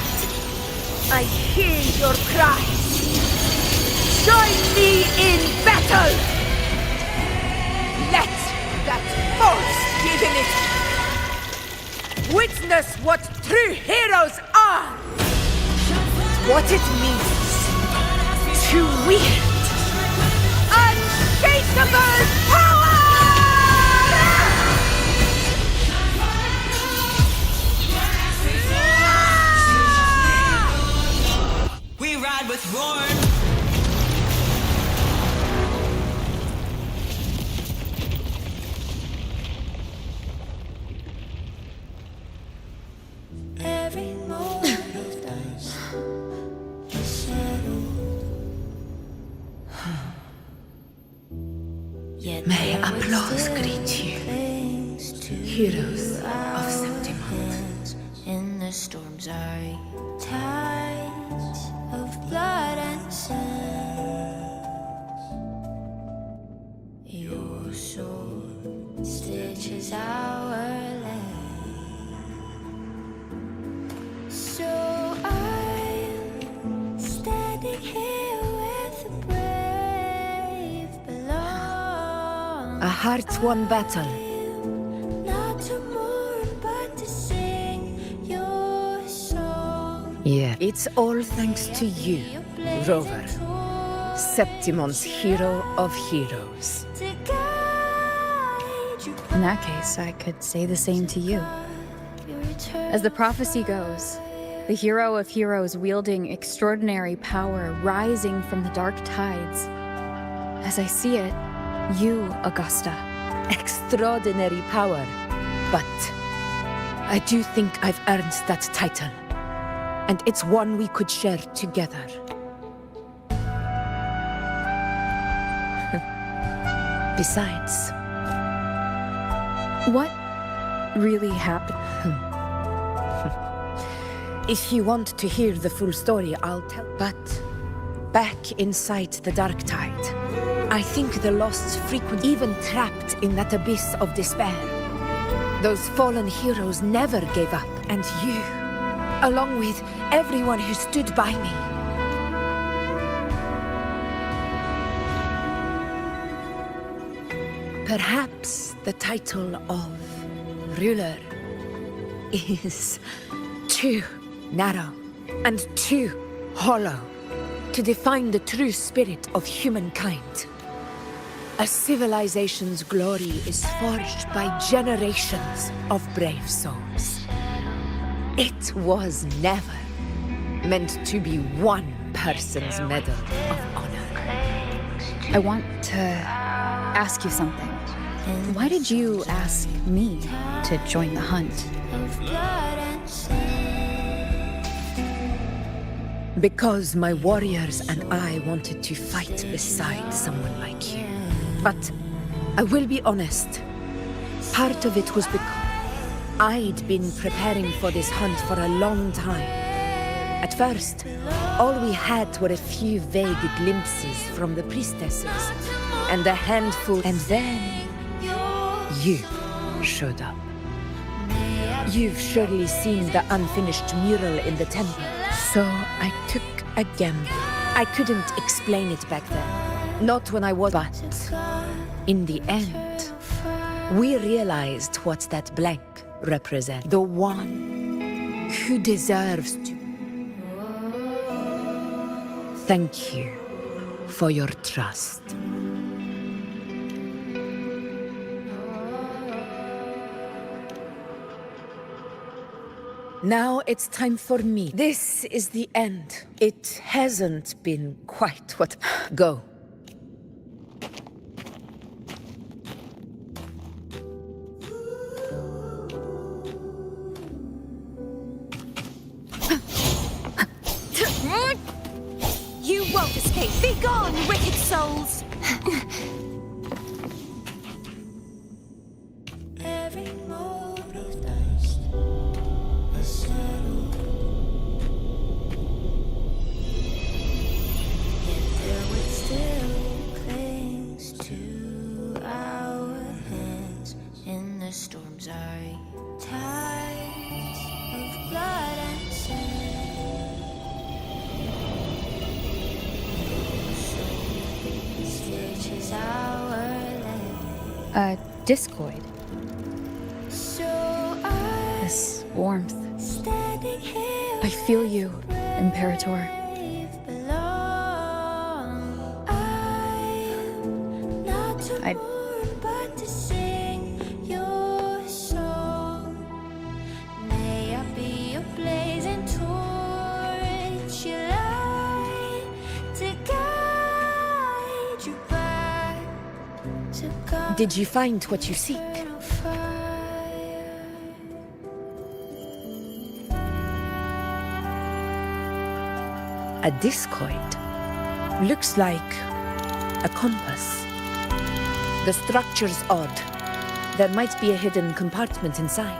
I hear your cries. Join me in battle! Let that false divinity witness what true heroes are! What it means to wield unshakable power! We ride with Roar. Every moment of dice is settled. Yet May there applause still greet you, clings to heroes of our Septimont. hands in the storm's eye. Tides of blood and sand. Your sword stitches our land. So I'm standing here with the brave belong. A hard-won battle. Not to mourn, but to sing your song. Yeah, it's all thanks to you, Rover, Septimon's hero of heroes. To guide you In that case, I could say the same to you. As the prophecy goes, the hero of heroes wielding extraordinary power rising from the dark tides. As I see it, you, Augusta. Extraordinary power. But I do think I've earned that title. And it's one we could share together. Besides, What really happened? if you want to hear the full story, I'll tell. But back inside the dark tide, I think the lost frequent, even trapped in that abyss of despair. Those fallen heroes never gave up, and you, along with everyone who stood by me. Perhaps the title of ruler is too narrow and too hollow to define the true spirit of humankind. A civilization's glory is forged by generations of brave souls. It was never meant to be one person's medal of honor. I want to ask you something. Why did you ask me to join the hunt? Because my warriors and I wanted to fight beside someone like you. But I will be honest, part of it was because I'd been preparing for this hunt for a long time. At first, all we had were a few vague glimpses from the priestesses, and a handful, and then you showed up. You've surely seen the unfinished mural in the temple. So I took a gamble. I couldn't explain it back then. Not when I was, but in the end, we realized what that blank represents. The one who deserves to. Thank you for your trust. Now it's time for me. This is the end. It hasn't been quite what... Go. You won't escape. Be gone, wicked souls! Every mode of dice is settled. Yet there was still clings to our hands in the storm's eye. Tides of blood. A discoid. So This warmth. standing here I feel you, Imperator. belong. I'm not too I- born but to sing your song. May I be a blazing torch, your light to guide you back to God. Did you find what you seek? A discoid. Looks like a compass. The structure's odd. There might be a hidden compartment inside.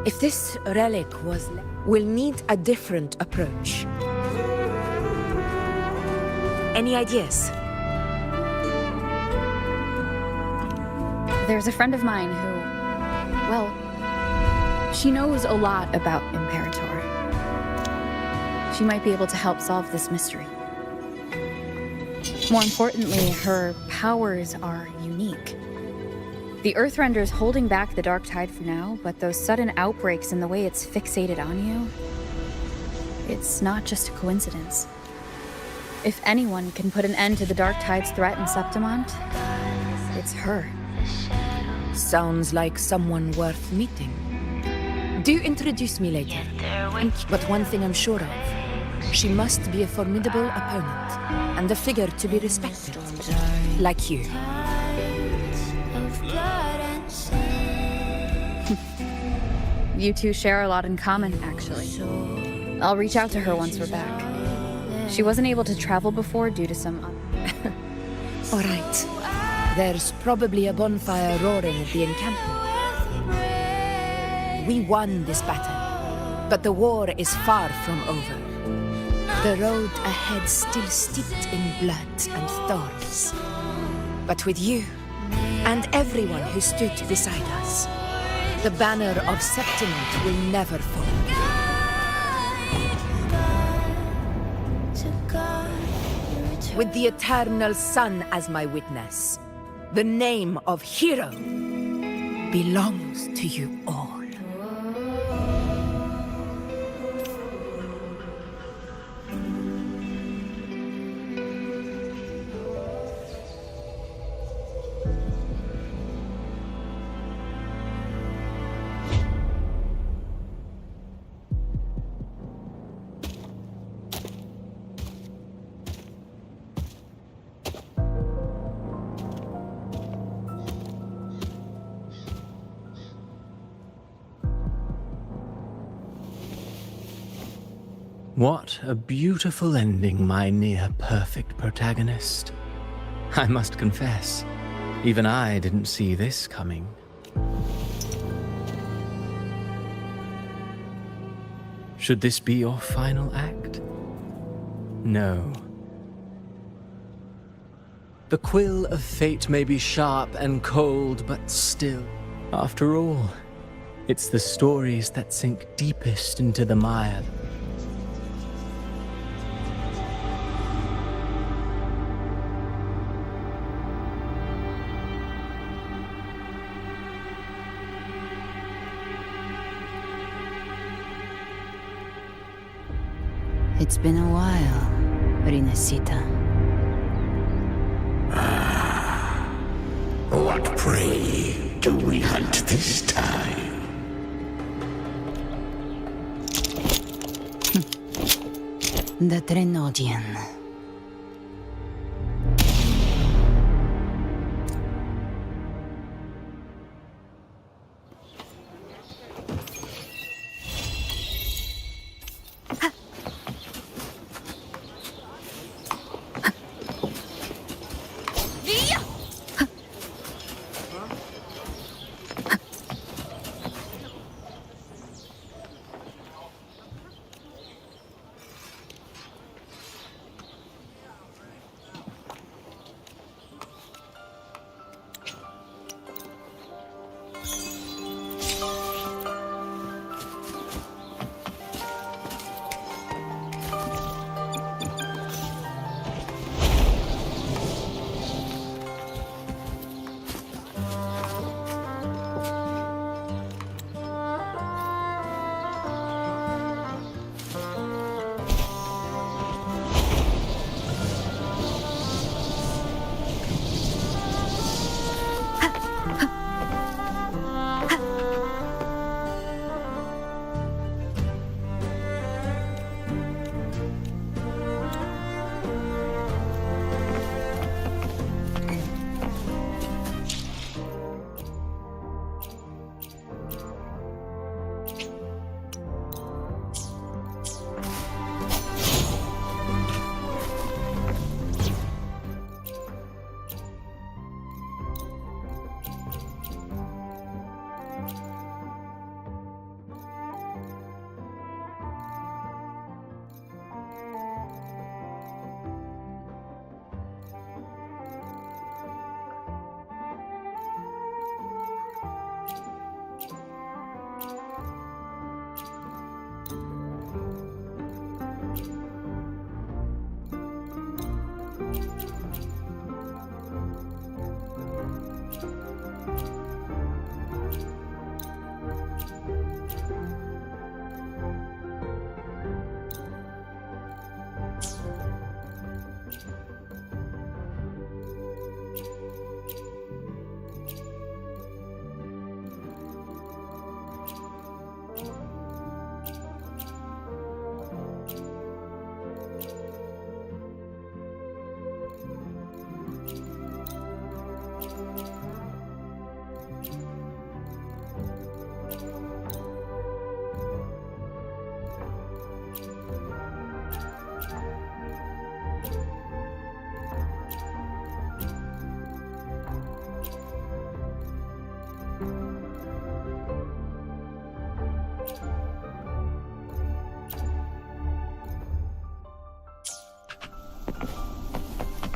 If this relic was... We'll need a different approach. Any ideas? There's a friend of mine who, well, she knows a lot about Imperator. She might be able to help solve this mystery. More importantly, her powers are unique. The Earthrender's holding back the Dark Tide for now, but those sudden outbreaks and the way it's fixated on you, it's not just a coincidence. If anyone can put an end to the Dark Tide's threat in Septimont, it's her. Sounds like someone worth meeting. Do introduce me later. But one thing I'm sure of, she must be a formidable opponent, and a figure to be respected. Like you. You two share a lot in common, actually. I'll reach out to her once we're back. She wasn't able to travel before due to some... All right. There's probably a bonfire roaring at the encampment. We won this battle, but the war is far from over. The road ahead still steeped in blood and thorns. But with you, and everyone who stood beside us, the banner of Septimont will never fall. With the eternal sun as my witness, the name of hero belongs to you all. What a beautiful ending, my near-perfect protagonist. I must confess, even I didn't see this coming. Should this be your final act? No. The quill of fate may be sharp and cold, but still, after all, it's the stories that sink deepest into the mire. It's been a while, Rinasita. What prey do we hunt this time? The Trenodian.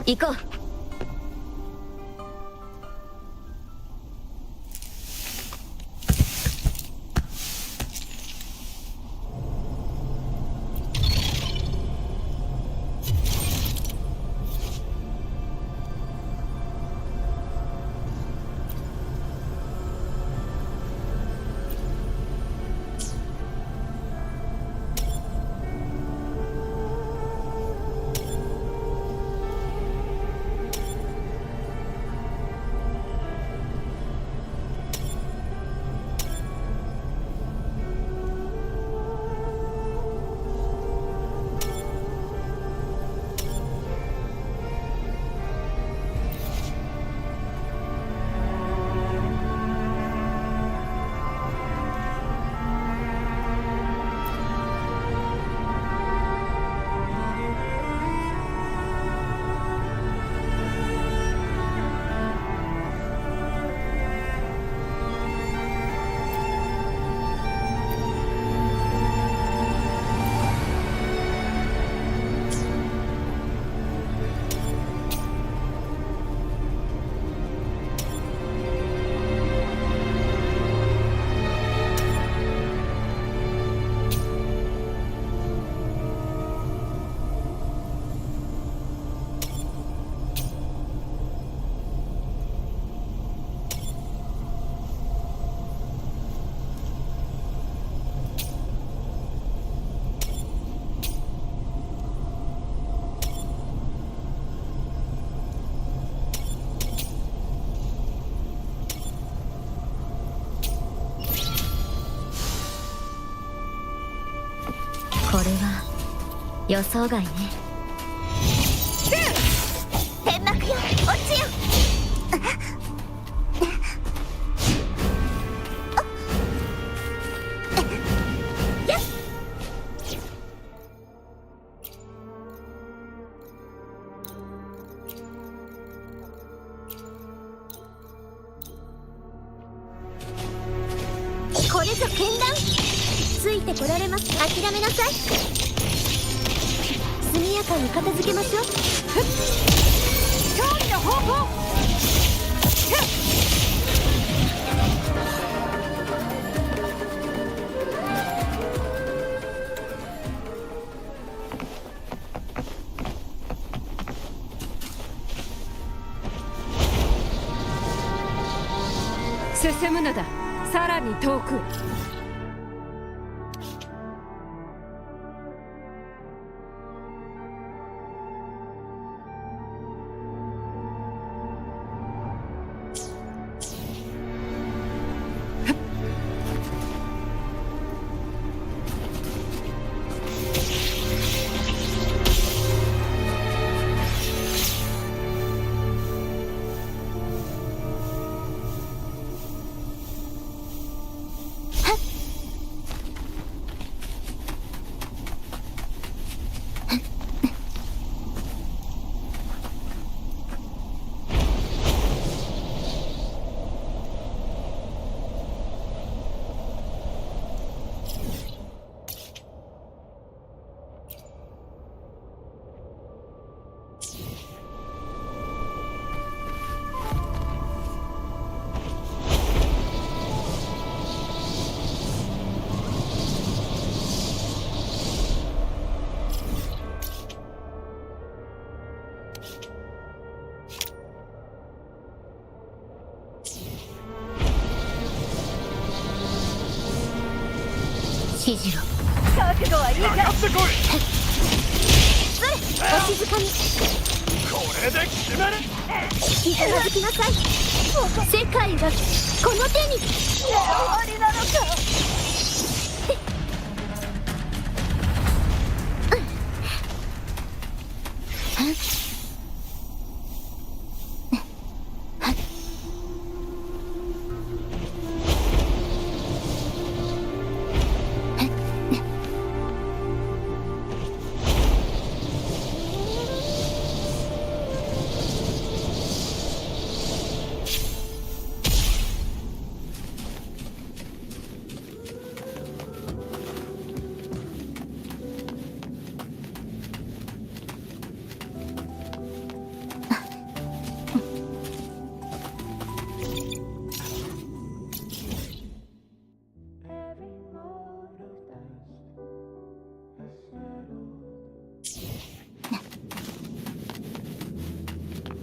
行こう。これは予想外ね。天幕よ、落ちよ。これぞ剣断。ついてこられます。諦めなさい。速やかに片付けましょう。勝利の方法。進むのだ。さらに遠く。指示を。覚悟はいいか。かかってこい。それ、お静かに。これで決める。気が付きなさい。世界がこの手に。終わりなのか。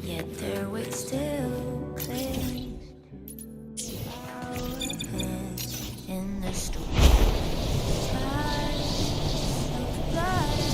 yet their weight still clings to our heads in the storm. Tides of blood and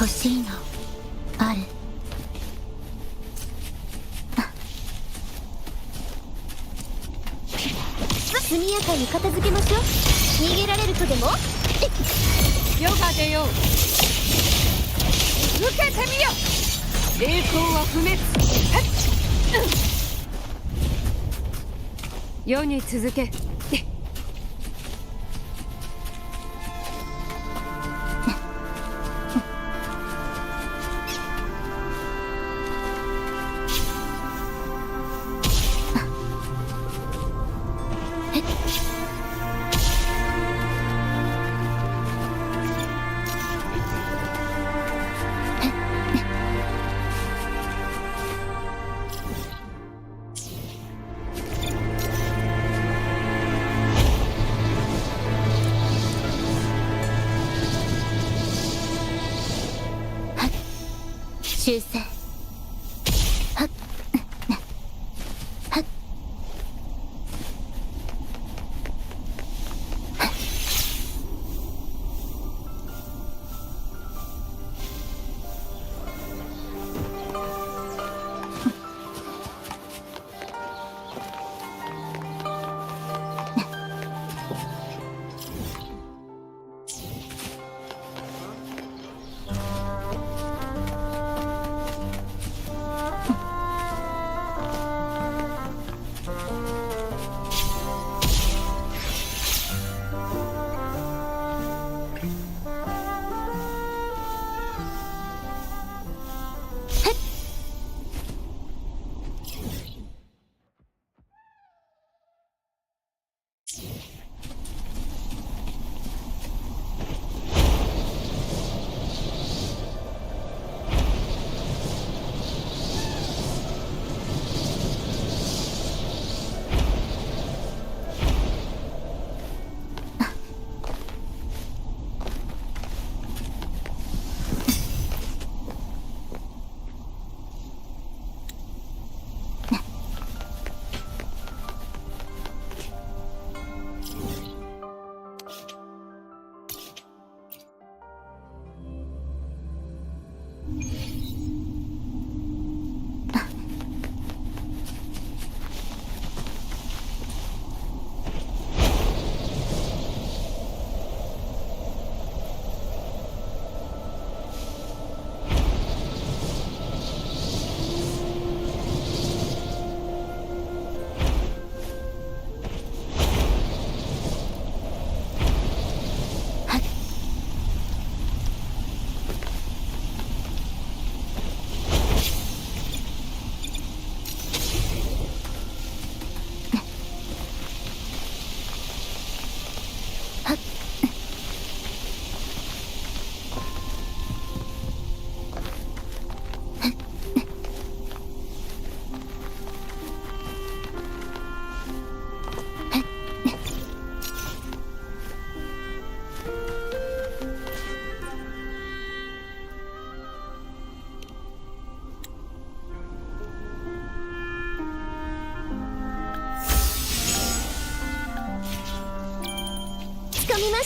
欲しいのある。速やかに片付けましょう。逃げられるとでも世が出よう。受けてみよ。栄光は不滅。世に続け。修正。はっはっ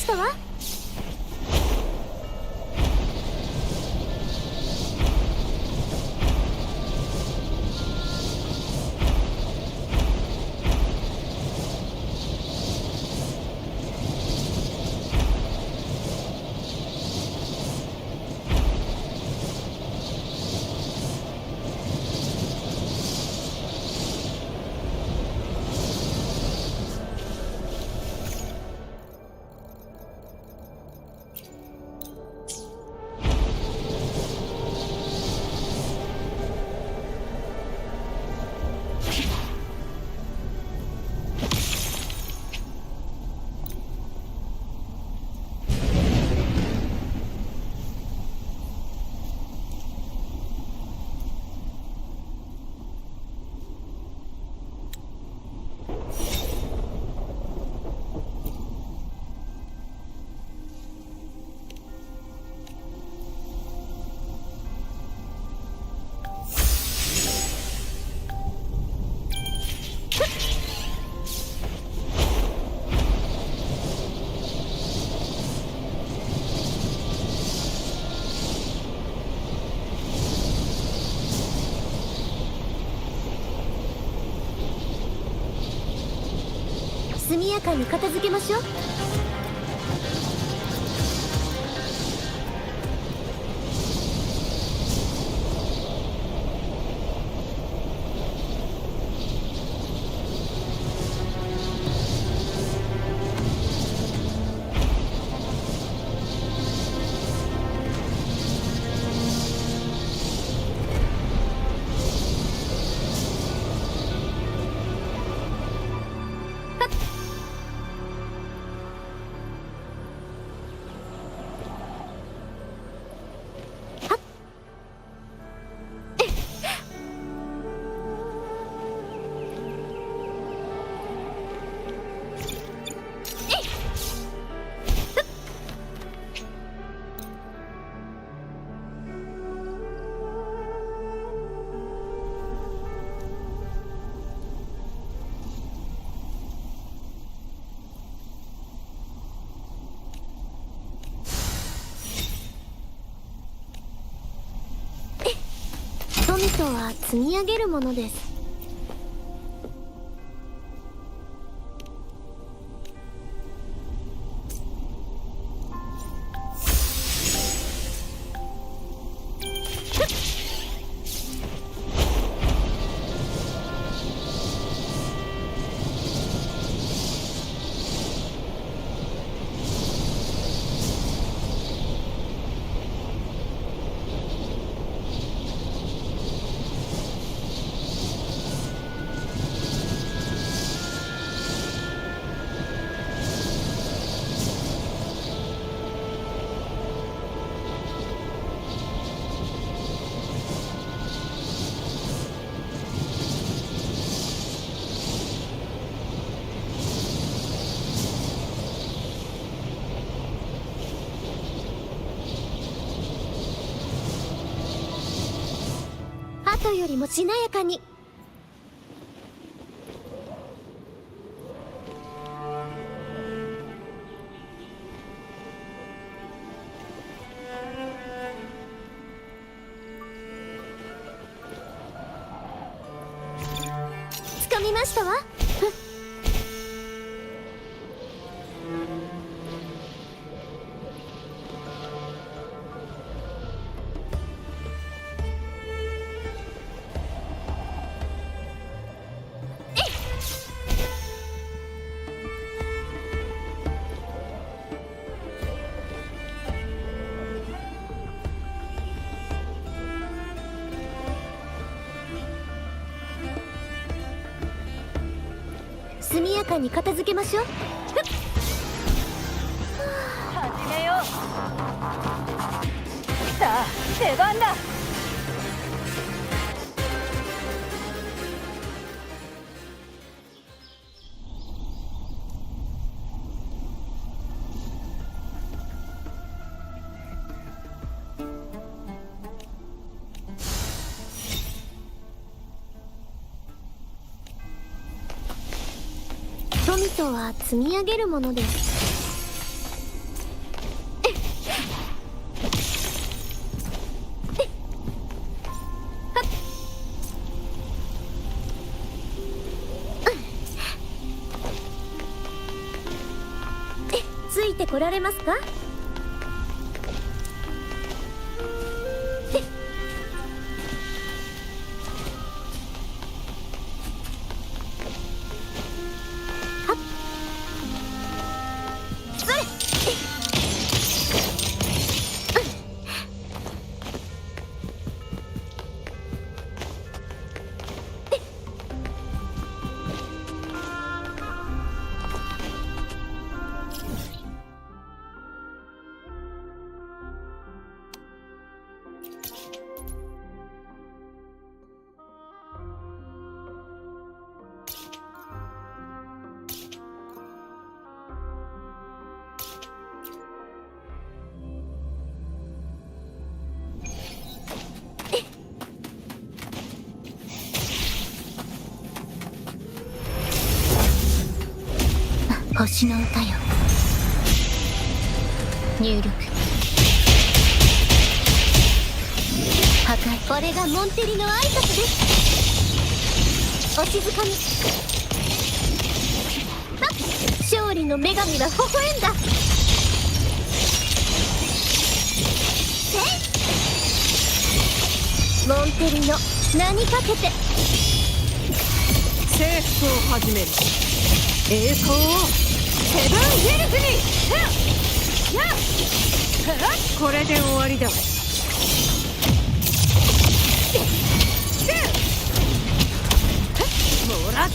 したわ。速やかに片付けましょう。富とは積み上げるものです。後よりもしなやかに。つかみましたわ。速やかに片付けましょう。始めよう。さあ出番だ。富とは積み上げるものです。てこられますか？星の歌よ。入力。破壊。これがモンテリの挨拶です。お静かに。あ、勝利の女神は微笑んだ。モンテリの名にかけて征服を始める。栄光をセブンヒルズに。これで終わりだ。もらった。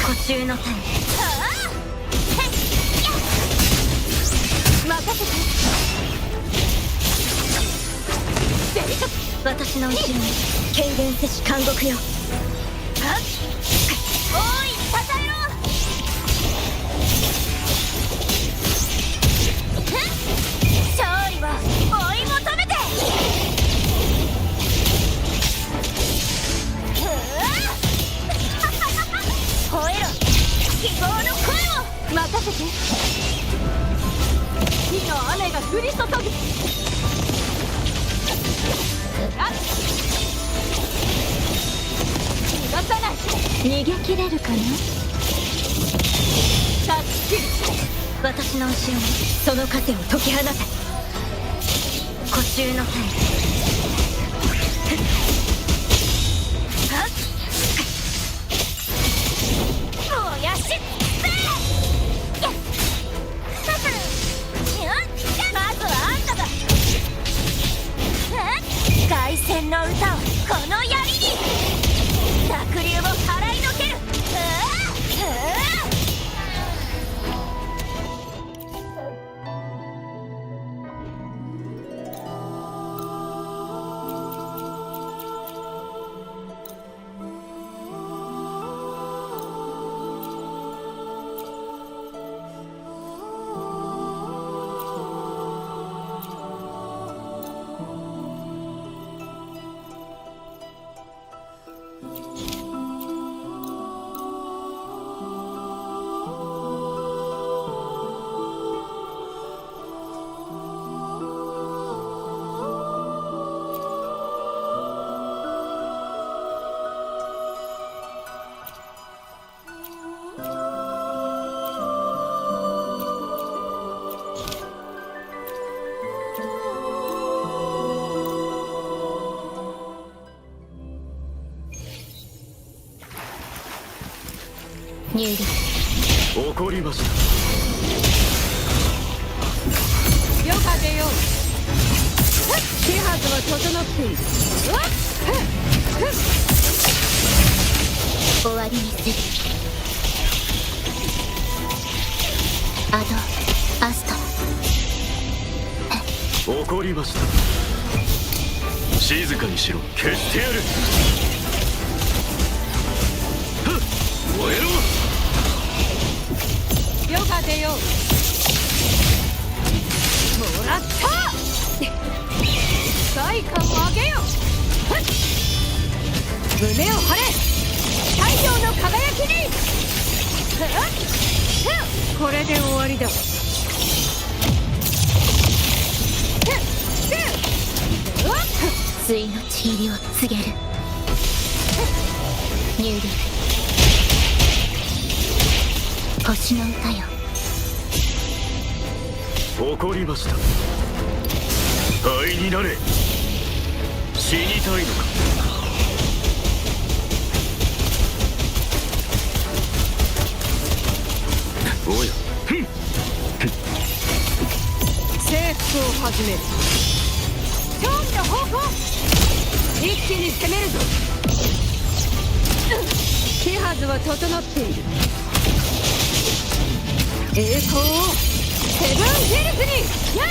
途中のタイム。任せて。私の後ろに軽減せし監獄よ。おい、たたえろ。勝利を追い求めて。吠えろ、希望の声を。任せて。火の雨が降り注ぐ。逃がさない。逃げ切れるかな。タッチ。私の後ろにその盾を解き放て。固執のタイム。燃やしつけ。まずはあんただ。凱旋の歌をこの槍に。濁流を払いのける。入力。怒りました。夜風よ。手はずは整っている。終わりにする。アドアスト。怒りました。静かにしろ。消してやる。燃えろ。夜風よ。もらった。対価を上げよ。胸を張れ。太陽の輝きに。これで終わりだ。対のちぎりを告げる。入力。星の歌よ。怒りました。灰になれ。死にたいのか。おや、征服を始める。勝利の方向。一気に攻めるぞ。手はずは整っている。栄光をセブンヒルズに。やっ